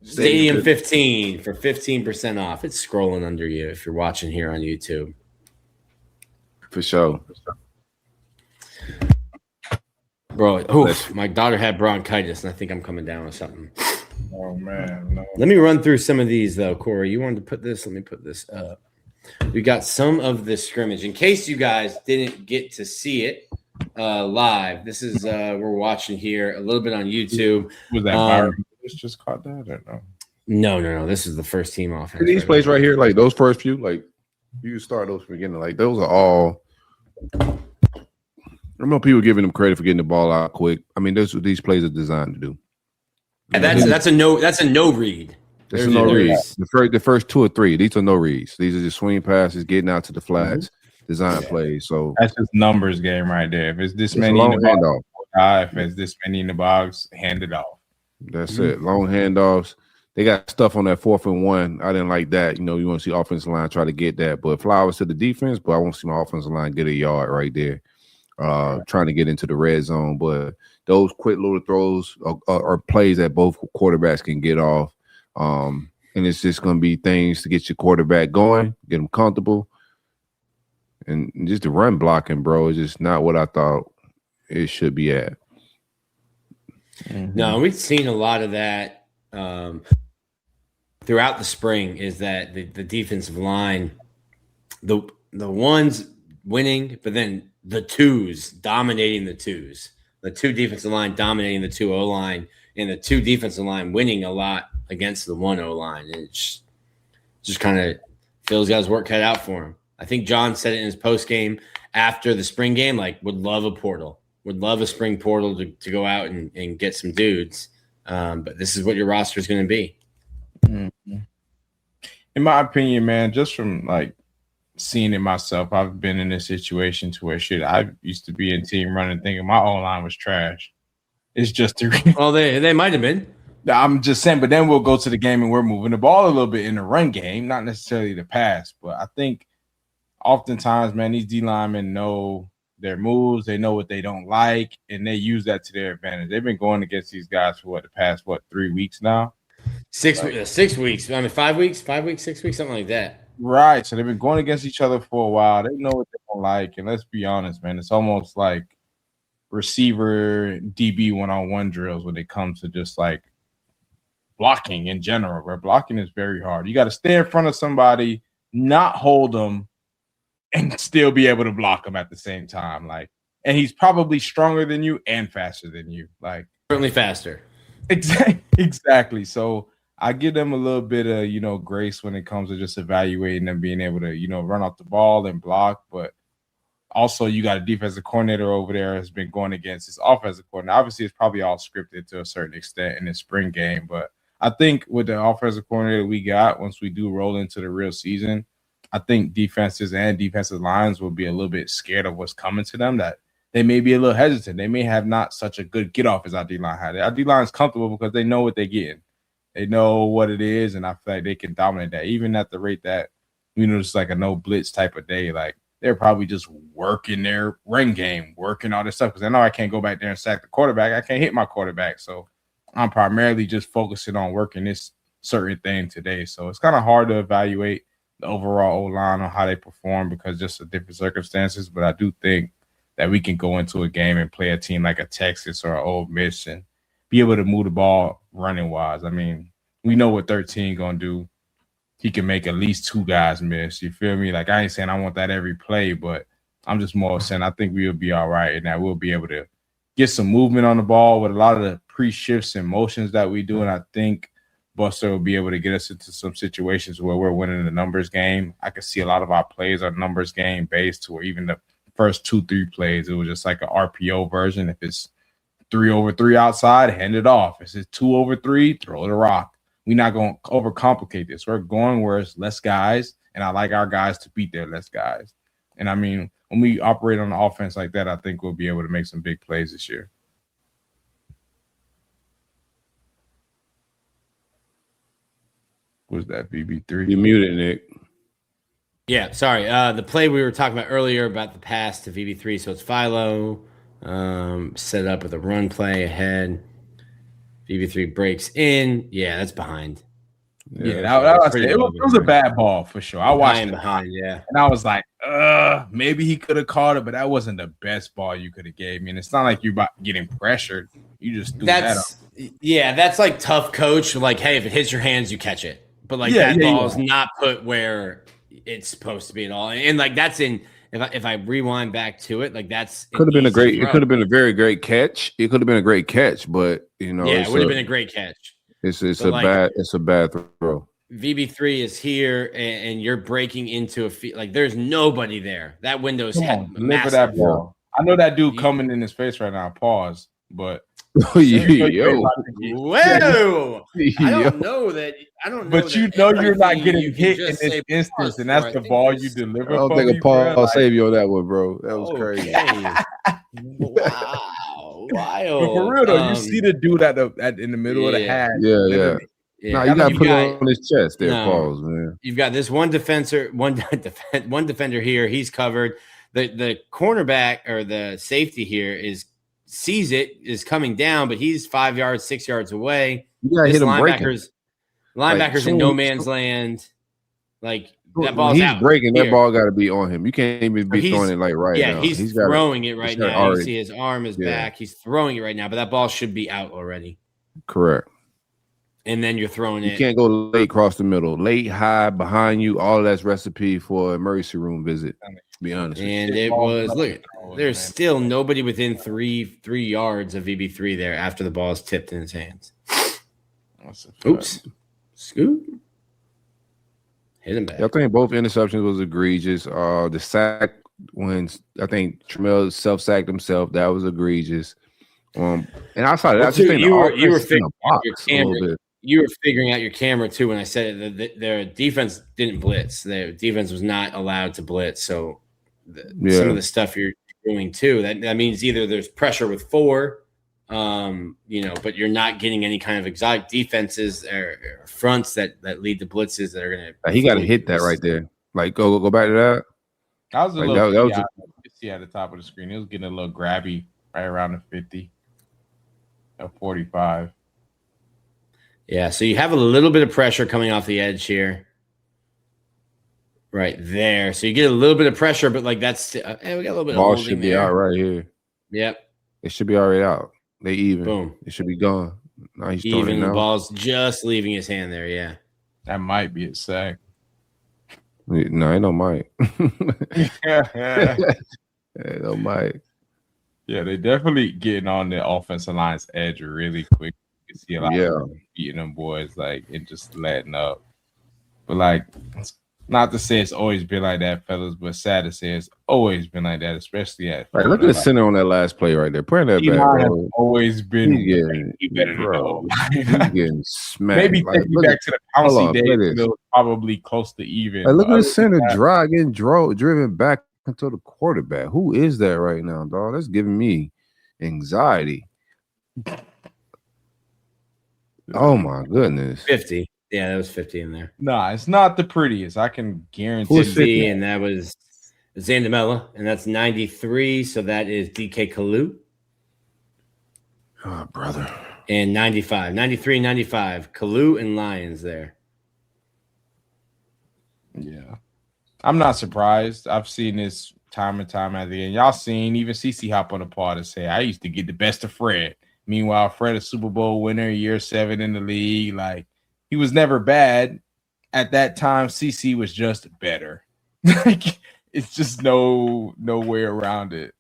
Stadium 15 for 15% off. It's scrolling under you if you're watching here on YouTube. For sure. Bro, oof, my daughter had bronchitis, and I think I'm coming down with something. Oh man, no. Let me run through some of these, though, Corey. You wanted to put this? Let me put this up. We got some of the scrimmage. In case you guys didn't get to see it live, this is we're watching here a little bit on YouTube. Was that Byron just caught that or no? No. This is the first team offense. These plays right here, like those first few, like you start those from the beginning. Like those are all. I remember people giving them credit for getting the ball out quick. I mean, that's what these plays are designed to do. And that's a no read. There's no reads. The first 2 or 3, these are no reads. These are just swing passes, getting out to the flats, design plays. So that's just numbers game right there. If it's this many in the box, if it's this many in the box, hand it off. That's it. Long handoffs. They got stuff on that 4th and 1. I didn't like that. You know, you want to see offensive line try to get that, but flowers to the defense. But I want to see my offensive line get a yard right there. Trying to get into the red zone, but those quick little throws are plays that both quarterbacks can get off. And it's just going to be things to get your quarterback going, get them comfortable. And just the run blocking, bro, is just not what I thought it should be at. No, we've seen a lot of that throughout the spring, is that the defensive line, the ones winning, but then the twos dominating the twos, the 2 defensive line dominating the 2 O-line, and the 2 defensive line winning a lot against the 1 O-line. And it's just kind of Phil's got his work cut out for him. I think John said it in his post game after the spring game, like would love a portal, would love a spring portal to go out and get some dudes. But this is what your roster is going to be. Mm-hmm. In my opinion, man, just from like seeing it myself, I've been in a situation to where I used to be in team running thinking my O-line was trash. It's just well, they might have been. I'm just saying, but then we'll go to the game and we're moving the ball a little bit in the run game, not necessarily the pass. But I think oftentimes, man, these D linemen know their moves, they know what they don't like, and they use that to their advantage. They've been going against these guys for the past 3 weeks now? 6 weeks. I mean, 5 weeks, 6 weeks, something like that. Right. So they've been going against each other for a while. They know what they don't like. And let's be honest, man, it's almost like receiver DB one-on-one drills when it comes to just like blocking in general, where blocking is very hard. You got to stay in front of somebody, not hold them, and still be able to block them at the same time. Like, and he's probably stronger than you and faster than you. Like, certainly faster. Exactly. So I give them a little bit of, grace when it comes to just evaluating them being able to, run off the ball and block. But also you got a defensive coordinator over there has been going against his offensive coordinator. Obviously, it's probably all scripted to a certain extent in the spring game. But I think with the offensive coordinator we got, once we do roll into the real season, I think defenses and defensive lines will be a little bit scared of what's coming to them, that they may be a little hesitant. They may have not such a good get off as our D-line had. Our D-line is comfortable because they know what they're getting. They know what it is, and I feel like they can dominate that. Even at the rate that, just like a no blitz type of day, like they're probably just working their run game, working all this stuff. Because I know I can't go back there and sack the quarterback. I can't hit my quarterback. So I'm primarily just focusing on working this certain thing today. So it's kind of hard to evaluate the overall O-line on how they perform because just the different circumstances. But I do think that we can go into a game and play a team like a Texas or an Ole Miss and be able to move the ball running wise. I mean, we know what 13 going to do. He can make at least 2 guys miss. You feel me? Like, I ain't saying I want that every play, but I'm just more saying I think we'll be all right and that we'll be able to get some movement on the ball with a lot of the pre-shifts and motions that we do. And I think Buster will be able to get us into some situations where we're winning the numbers game. I can see a lot of our plays are numbers game based, to where even the first 2-3 plays, it was just like an RPO version. If it's 3 over 3 outside, hand it off. If it's 2 over 3, throw the rock. We're not going to overcomplicate this. We're going where it's less guys, and I like our guys to beat their less guys. And I mean, when we operate on the offense like that, I think we'll be able to make some big plays this year. Was that BB3? You muted, Nick. Yeah, sorry. The play we were talking about earlier about the pass to VB3. So it's Philo set up with a run play ahead. BB3 breaks in. Yeah, that's behind. Yeah, it was a bad ball for sure. I watched it behind, yeah, and I was like, maybe he could have caught it, but that wasn't the best ball you could have gave me. And it's not like you're about getting pressured. You just threw that up. Yeah, that's like tough coach. Like, hey, if it hits your hands, you catch it. But like that ball is not put where it's supposed to be at all. And like that's in. If I rewind back to it, like that's could have been a great. Throw. It could have been a very great catch. It could have been a great catch, but you know, yeah, it would have been a great catch. It's a bad throw. VB3 is here, and you're breaking into a field. Like there's nobody there. That window's massive. That ball. I know that dude coming in his face right now. Pause, but whoa! I don't know that. But you know you're not getting hit in this instance, and that's the ball you deliver. I don't think a Paul save you on that one, bro. That was crazy. Wow, wild. But for real though, you see the dude in the middle of the hat. Yeah. No, you gotta put it on his chest there, Pauls, man. You've got this one defender here. He's covered. The cornerback or the safety here sees it, is coming down, but he's 5 yards, 6 yards away. Yeah, hit him linebackers in no man's land. Like that ball's he's out. Breaking here. That ball got to be on him. You can't even be throwing it like right now. Yeah, he's throwing it right now. You see his arm is back. He's throwing it right now, but that ball should be out already. Correct. And then you're throwing it. You can't go late across the middle, late, high, behind you. All that's recipe for emergency room visit. To be honest. And it was there's still nobody within three yards of VB3 there after the ball is tipped in his hands. Oops, scoop. Hit him back. I think both interceptions was egregious. The sack when I think Trammell self-sacked himself, that was egregious. And outside of that, I just think you were figuring out your camera. You were figuring out your camera too when I said it. Their defense didn't blitz. Their defense was not allowed to blitz. So some of the stuff you're doing too, that means either there's pressure with 4, but you're not getting any kind of exotic defenses or fronts that lead to blitzes that are going to. He got to hit that right there. Like go back to that. That was a little. You see at the top of the screen, it was getting a little grabby right around the 50, or 45. Yeah, so you have a little bit of pressure coming off the edge here. Right there. So you get a little bit of pressure, but like that's we got a little bit of ball should be out right here. Yep. It should be already out. They even. Boom. It should be gone. Now he's even the ball's just leaving his hand there, yeah. That might be a sack. No, it don't might. It don't might. Yeah, they definitely getting on the offensive line's edge really quick. You can see a lot of beating them boys and just letting up. But not to say it's always been like that, fellas, but sad to say it's always been like that, especially at. Right, look at the center on that last play right there. Put that back, bro. Always been. He better bro. He's getting smacked. Maybe take you back to the Pouncey days. It was probably close to even. Look at the center getting driven back into the quarterback. Who is that right now, dog? That's giving me anxiety. Oh my goodness. 50. Yeah, that was 50 in there. Nah, it's not the prettiest. I can guarantee. 50, and that was Zandamela, and that's 93. So that is DK Kalu. Oh, brother. And 95, 93, 95. Kalu and Lions there. Yeah. I'm not surprised. I've seen this time and time again. Y'all seen even CC hop on the pod and say, I used to get the best of Fred. Meanwhile, Fred, a Super Bowl winner, year 7 in the league. He was never bad. At that time, CC was just better. It's just no way around it.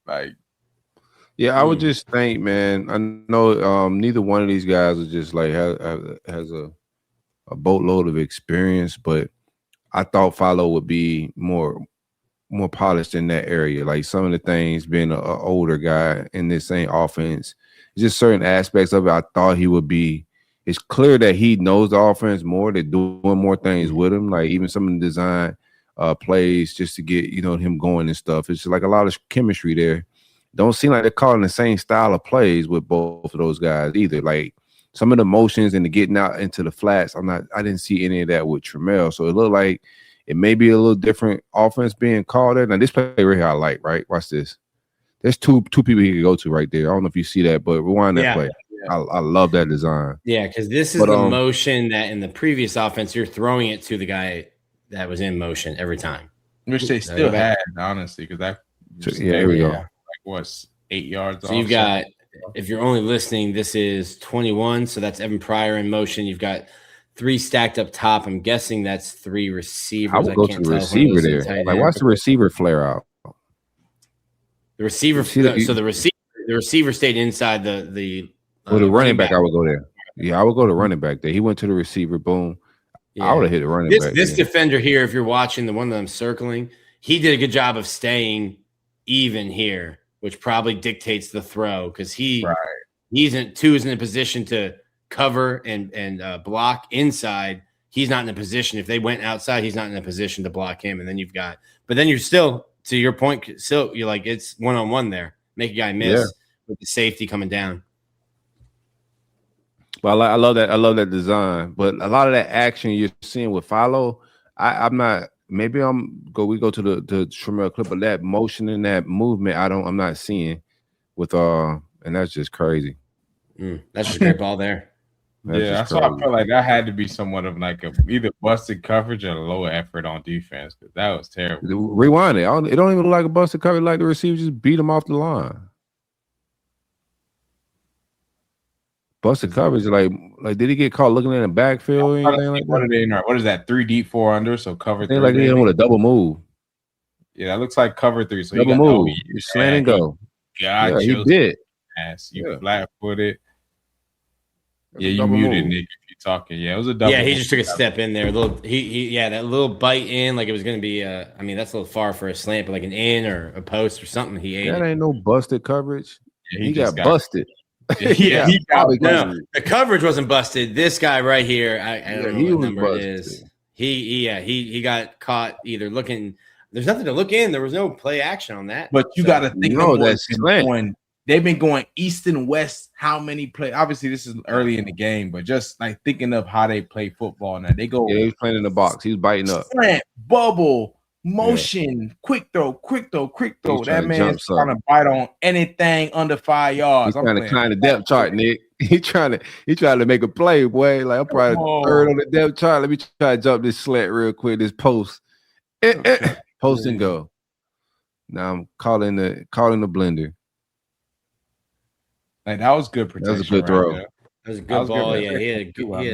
Yeah, I would just think, man. I know neither one of these guys is just has a boatload of experience, but I thought Follow would be more polished in that area. Like some of the things, being an older guy in this same offense, just certain aspects of it, I thought he would be. It's clear that he knows the offense more. They're doing more things with him, like even some of the design plays just to get him going and stuff. It's like a lot of chemistry there. Don't seem like they're calling the same style of plays with both of those guys either. Like some of the motions and the getting out into the flats, I didn't see any of that with Trammell. So it looked like it may be a little different offense being called there. Now this play right here I like, right? Watch this. There's two people he could go to right there. I don't know if you see that, but rewind that play. I love that design. Yeah, because this is But, the motion that in the previous offense you're throwing it to the guy that was in motion every time. Which they still had, honestly, because that here we go. like what's 8 yards. So you've got, if you're only listening, this is 21. So that's Evan Pryor in motion. You've got 3 stacked up top. I'm guessing that's 3 receivers. I would go to the receiver there. Like, watch the receiver flare out. The receiver. So the receiver stayed inside the running back. I would go there. Yeah, I would go to running back there. He went to the receiver. Boom. Yeah. I would have hit the running back. This defender here, if you're watching the one that I'm circling, he did a good job of staying even here, which probably dictates the throw because he's in a position to cover and block inside. He's not in a position. If they went outside, he's not in a position to block him. And then you're still, to your point, still you're like, it's one-on-one there. Make a guy miss with the safety coming down. Well, I love that. I love that design. But a lot of that action you're seeing with follow, I'm not. Maybe we go to the Shramel clip of that motion and that movement. I'm not seeing with and that's just crazy. That's just a great ball there. That's why I feel like that had to be somewhat of like either busted coverage or a lower effort on defense because that was terrible. Rewind it. It don't even look like a busted coverage. Like the receiver just beat him off the line. Busted coverage, like did he get caught looking in the backfield or anything like that? What is that? 3 deep, 4 under, so cover 3. Like he hit him with a double move. Yeah, that looks like cover 3. So double move. You slant and go. Yeah, he did. You flat footed. Yeah, you muted Nick if you're talking. Yeah, it was a double. Yeah, he just took a step in there. That little bite in, like it was going to be. I mean, that's a little far for a slant, but like an in or a post or something. He ate. That ain't no busted coverage. Yeah, he got busted. The coverage wasn't busted. This guy right here, I don't know what number busted. It is. He got caught either looking. There's nothing to look in. There was no play action on that. But you got to think. They've been going east and west. How many play? Obviously, this is early in the game, but just like thinking of how they play football now, they go. Yeah, he was playing in the box. He was biting up. Slant, bubble, motion, quick throw. That man's trying to bite on anything under 5 yards. He's trying to climb the depth chart, Nick. He trying to make a play, boy. Like I'm probably third on the depth chart. Let me try to jump this slant real quick. This post, post and go. Now I'm calling the blender. Like that was good protection. That was a good throw. That was a good ball. Yeah, he had a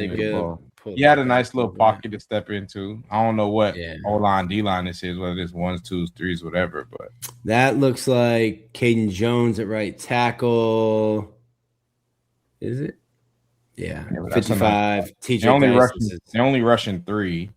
good ball. He had a nice little pocket to step into. I don't know what O-line, D-line this is, whether it's 1s, 2s, 3s, whatever. But that looks like Caden Jones at right tackle. Is it? Yeah, 55. They're only rushing 3,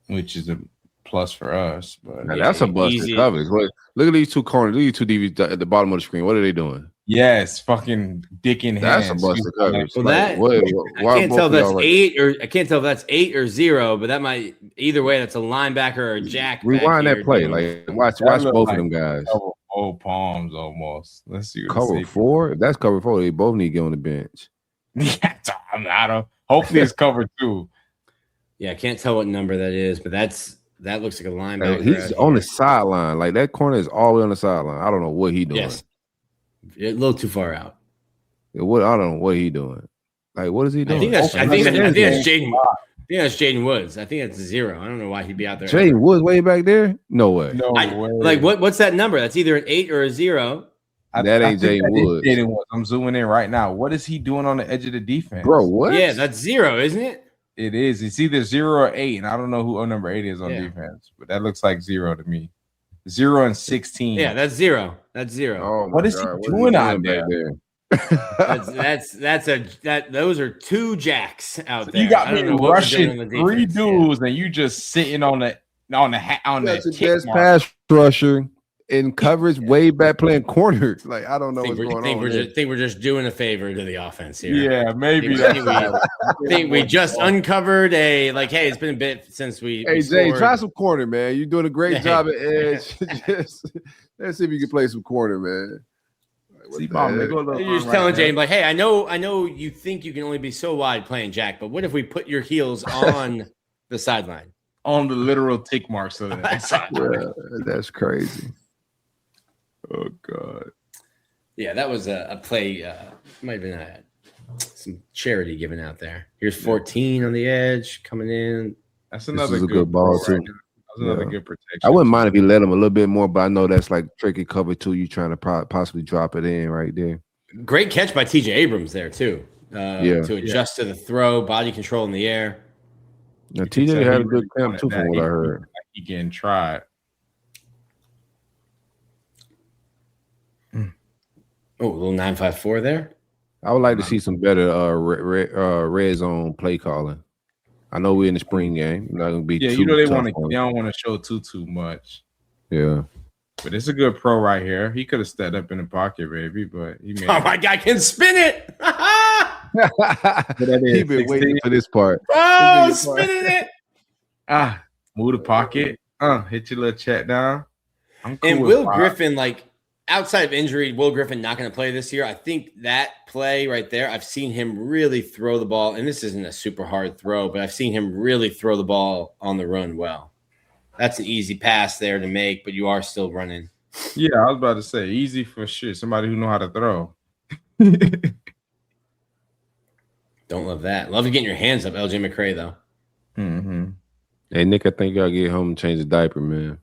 which is a plus for us. But that's a busted coverage. Look at these two corners. Look at these two DBs at the bottom of the screen. What are they doing? Yes, fucking dick in hands. That's a busted coverage. Well, I can't tell if that's 8 or I can't tell if that's 8 or 0, but that might either way. That's a linebacker or a jack. Rewind that play. Like watch both of them guys. Old palms almost. Let's see. Cover 4. If that's cover 4, they both need to get on the bench. Yeah, I don't. Hopefully it's cover 2. Yeah, I can't tell what number that is, but that looks like a linebacker. He's on the sideline. Like that corner is all the way on the sideline. I don't know what he doing. Yes. A little too far out. I don't know what he doing. Like, what is he doing? I think that's Jaden. I think that's Jaden Woods. I think that's 0. I don't know why he'd be out there. Jaden Woods way back there? No way. No way. Like what's that number? That's either an 8 or a 0. That ain't Jaden Woods. I'm zooming in right now. What is he doing on the edge of the defense? Bro, what? Yeah, that's 0, isn't it? It is. It's either 0 or 8, and I don't know who number 8 is on defense, but that looks like 0 to me. 0 and 16. Yeah, that's 0. That's 0. Oh, what is he doing out there? Those are 2 jacks out there. You got me rushing 3 dudes, and you just sitting on the best pass rusher in coverage way back playing corners. Like I don't know what's going on. Think we're just doing a favor to the offense here. Yeah, maybe. Think we just uncovered hey, it's been a bit since we. Hey Jay, try some corner, man. You're doing a great job at edge. Let's see if you can play some corner, man. You're just telling Jay, like, hey, I know you think you can only be so wide playing jack, but what if we put your heels on the sideline? On the literal tick marks of that. Yeah, that's crazy. Oh God. Yeah, that was a play. Might have been some charity given out there. Here's 14 on the edge coming in. That's This another is a good pro ball right too. there. That's another Yeah. good protection. I wouldn't too. mind if you let him a little bit more, but I know that's like tricky cover too. You trying to possibly drop it in right there. Great catch by TJ Abrams there too. To adjust to the throw, body control in the air. Now You can TJ tell had he a good really camp wanted too, that. from what I heard. He getting tried. Oh, a little 9.54 there. I would like to see some better red zone play calling. I know we're in the spring game. Not gonna be Yeah, too you know they tough want to. on They it. don't want to show too much. Yeah. But it's a good pro right here. He could have stepped up in the pocket, baby, but he made Oh, my guy can spin it. He been waiting for this part. Oh, spinning it. Move the pocket. Hit your little check down. I'm cool And with Will Bob. Griffin, like outside of injury, Will Griffin not going to play this year. I think that play right there, I've seen him really throw the ball, and this isn't a super hard throw, but I've seen him really throw the ball on the run well. That's an easy pass there to make, but you are still running. Yeah, I was about to say easy for sure. Somebody who know how to throw. Don't love that. Love getting your hands up, LJ McCray, though. Mm-hmm. Hey Nick, I think y'all get home and change the diaper, man.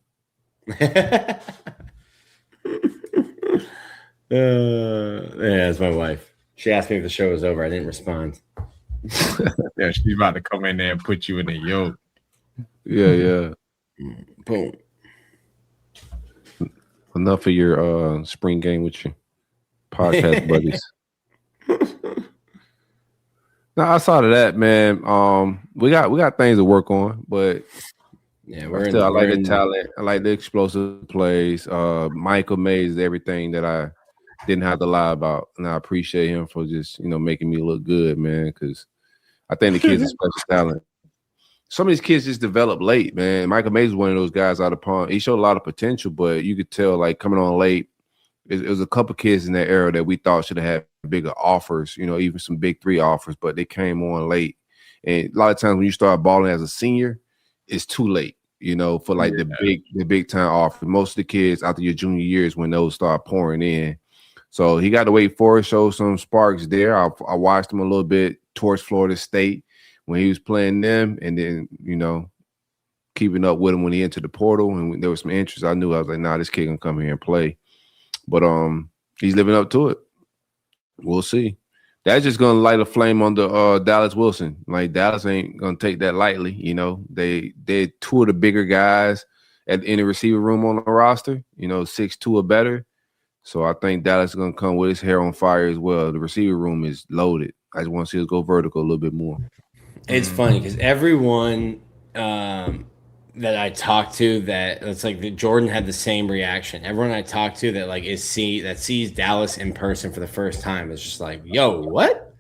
Yeah, it's my wife. She asked me if the show was over. I didn't respond. Yeah, she's about to come in there and put you in the yoke. Yeah. Boom. Enough of your spring game with your podcast buddies. Now outside of that, man, we got things to work on, but Yeah, I like the talent. I like the explosive plays. Michael Mays is everything that I didn't have to lie about, and I appreciate him for just making me look good, man. Because I think the kid's a special talent. Some of these kids just develop late, man. Michael Mays is one of those guys out of pond. He showed a lot of potential, but you could tell, like, coming on late, it was a couple kids in that era that we thought should have had bigger offers, even some big 3 offers, but they came on late. And a lot of times when you start balling as a senior, it's too late, for like the big time offer. Most of the kids after your junior years when those start pouring in. So he got to wait for it, show some sparks there. I watched him a little bit towards Florida State when he was playing them, and then, keeping up with him when he entered the portal and when there was some interest. I knew, I was like, nah, this kid gonna come here and play. But he's living up to it. We'll see. That's just gonna light a flame on the Dallas Wilson. Like, Dallas ain't gonna take that lightly. They're 2 of the bigger guys in the receiver room on the roster. 6'2" or better. So I think Dallas is gonna come with his hair on fire as well. The receiver room is loaded. I just want to see us go vertical a little bit more. It's funny because everyone that I talked to, that it's like Jordan had the same reaction. Everyone I talked to that sees Dallas in person for the first time is just like, yo, what?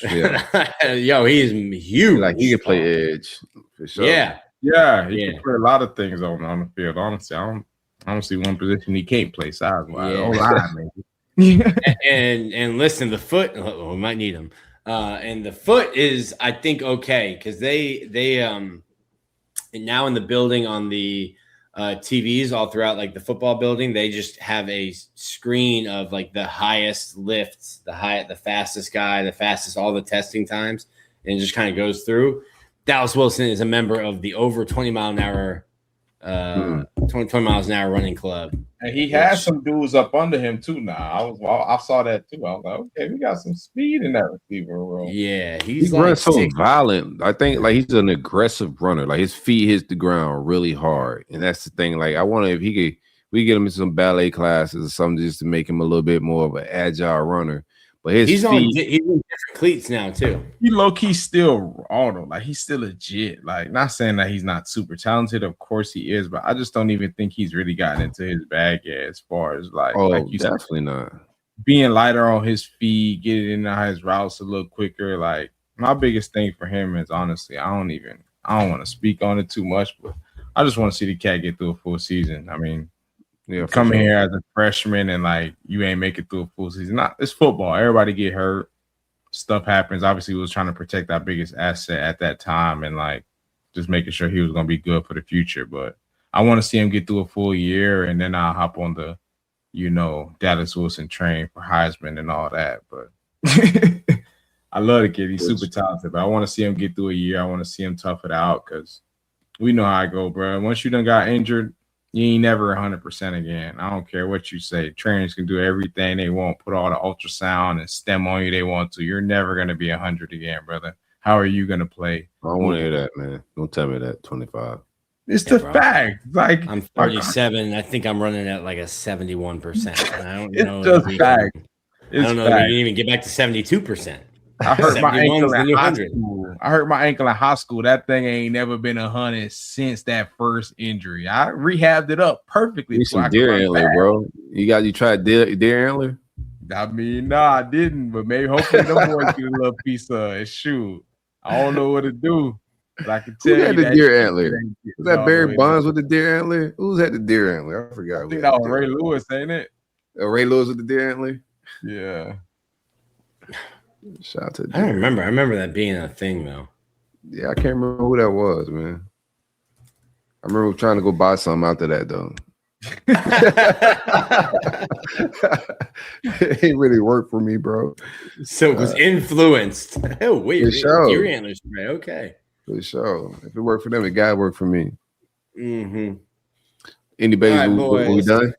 Yeah. Yo, he is huge. Like, he can play edge for sure. Yeah. He can play a lot of things on the field. Honestly, I don't see one position he can't play size-wise. Yeah. And listen, the foot, we might need him. And the foot is, I think, okay, because they now in the building on the TVs all throughout, like the football building, they just have a screen of like the highest lifts, the fastest guy, the fastest, all the testing times, and it just kind of goes through. Dallas Wilson is a member of the over 20 miles an hour running club. And he has some dudes up under him too now. I saw that too. I was like, okay, we got some speed in that receiver room. Yeah, he runs so violent. I think like he's an aggressive runner. Like, his feet hits the ground really hard, and that's the thing. Like, I wonder if we get him in some ballet classes or something just to make him a little bit more of an agile runner. But he's in different cleats now too. He low key still raw, like he's still legit. Like, not saying that he's not super talented, of course he is, but I just don't even think he's really gotten into his bag yet, as far as like you definitely not being lighter on his feet, getting into his routes a little quicker. Like, my biggest thing for him is, honestly, I don't want to speak on it too much, but I just want to see the cat get through a full season. I mean, coming here as a freshman and like you ain't make it through a full season. It's football. Everybody get hurt. Stuff happens. Obviously, we was trying to protect our biggest asset at that time and like just making sure he was going to be good for the future. But I want to see him get through a full year, and then I'll hop on the Dallas Wilson trained for Heisman and all that. But I love the kid. He's super talented. But I want to see him get through a year. I want to see him tough it out because we know how I go, bro. Once you done got injured, you ain't never 100% again. I don't care what you say. Trainers can do everything they want, put all the ultrasound and stem on you they want to. You're never going to be 100 again, brother. How are you going to play? I don't want to hear that, man. Don't tell me that. 25. It's the fact. Like I'm 37. I think I'm running at like a 71%. I don't know. It's just fact. I don't know if we can even get back to 72%. I hurt my ankle in high school. High school. That thing ain't never been 100 since that first injury. I rehabbed it up perfectly. You some deer antler, bro. You tried deer antler? I mean, no, I didn't. But maybe hopefully them boys get a little piece of it. Shoot, I don't know what to do. But I can tell Who had you the deer antler? Was that Barry Bonds with the deer antler? Who's had the deer antler? I forgot. I think that was Ray Lewis, ain't it? Ray Lewis with the deer antler? Yeah. Shout out to I don't remember. I remember that being a thing, though. Yeah, I can't remember who that was, man. I remember trying to go buy something after that, though. It ain't really worked for me, bro. So it was influenced. Oh, wait. Deer antler spray. Okay. For sure. If it worked for them, it gotta work for me. Mm-hmm. Anybody we done?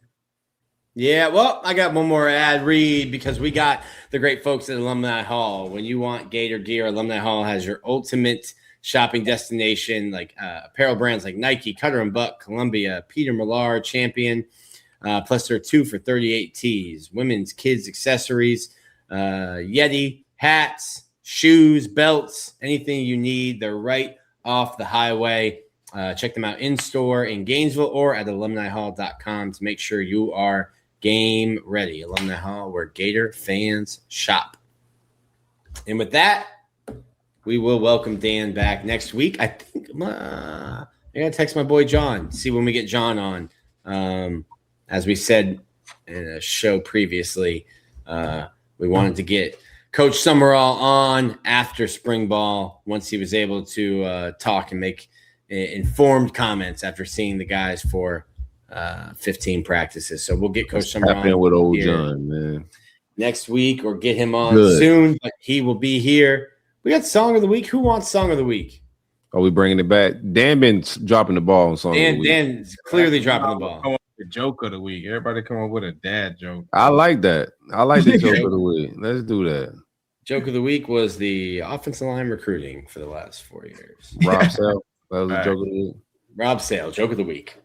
Yeah, well, I got one more ad read because we got the great folks at Alumni Hall. When you want Gator gear, Alumni Hall has your ultimate shopping destination, like apparel brands like Nike, Cutter & Buck, Columbia, Peter Millar, Champion. Plus, there are 2 for 38 tees, women's, kids, accessories, Yeti, hats, shoes, belts, anything you need. They're right off the highway. Check them out in store in Gainesville or at alumnihall.com to make sure you are game ready. Alumni Hall, where Gator fans shop. And with that, we will welcome Dan back next week. I think I gotta text my boy John, see when we get John on. As we said in a show previously, we wanted to get Coach Summerall on after spring ball once he was able to talk and make informed comments after seeing the guys for 15 practices. So we'll get Coach Summerall on with old John, man, next week or get him on soon. But he will be here. We got Song of the Week. Who wants Song of the Week? Are we bringing it back? Dan been dropping the ball on Song of the Week. Dan's clearly dropping the ball. Come up with the joke of the week. Everybody come up with a dad joke. I like that. I like the joke of the week. Let's do that. Joke of the week was the offensive line recruiting for the last 4 years. Rob Sale. That was a joke of the week. Rob Sale, joke of the week.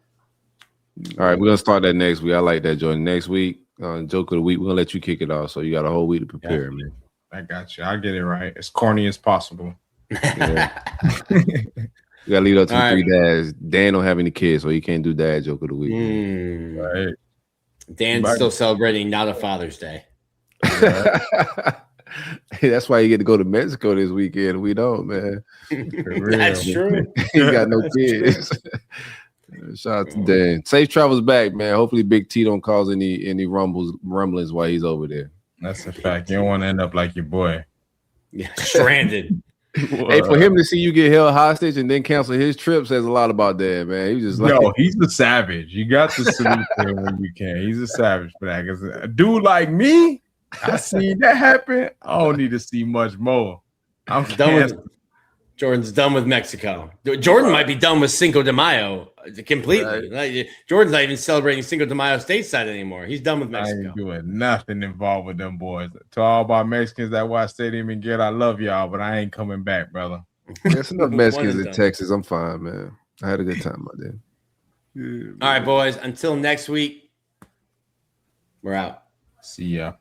All right, we're gonna start that next week. I like that, Jordan. Next week, joke of the week. We're gonna let you kick it off, so you got a whole week to prepare, man. I got you. I'll get it right. As corny as possible. Yeah. You gotta leave it up to the 3 dads. Dan don't have any kids, so he can't do dad joke of the week. Right. Dan's still celebrating not a Father's Day. That's why you get to go to Mexico this weekend. We don't, man. That's true. You got no kids. Shout out to Dan. Safe travels back, man. Hopefully Big T don't cause any rumblings while he's over there. That's a fact. You don't want to end up like your boy. Yeah, stranded. Hey, for him to see you get held hostage and then cancel his trip says a lot about that, man. He just like, he's a savage. You got to salute him when you can. He's a savage for that. Because a dude like me, I seen that happen. I don't need to see much more. I'm done with Jordan's done with Mexico. Jordan might be done with Cinco de Mayo completely. Right. Jordan's not even celebrating Cinco de Mayo stateside anymore. He's done with Mexico. I ain't doing nothing involved with them boys. To all my Mexicans that watch Stadium and Get, I love y'all, but I ain't coming back, brother. There's enough Mexicans in Texas. I'm fine, man. I had a good time out there. Yeah, all right, boys. Until next week, we're out. See ya.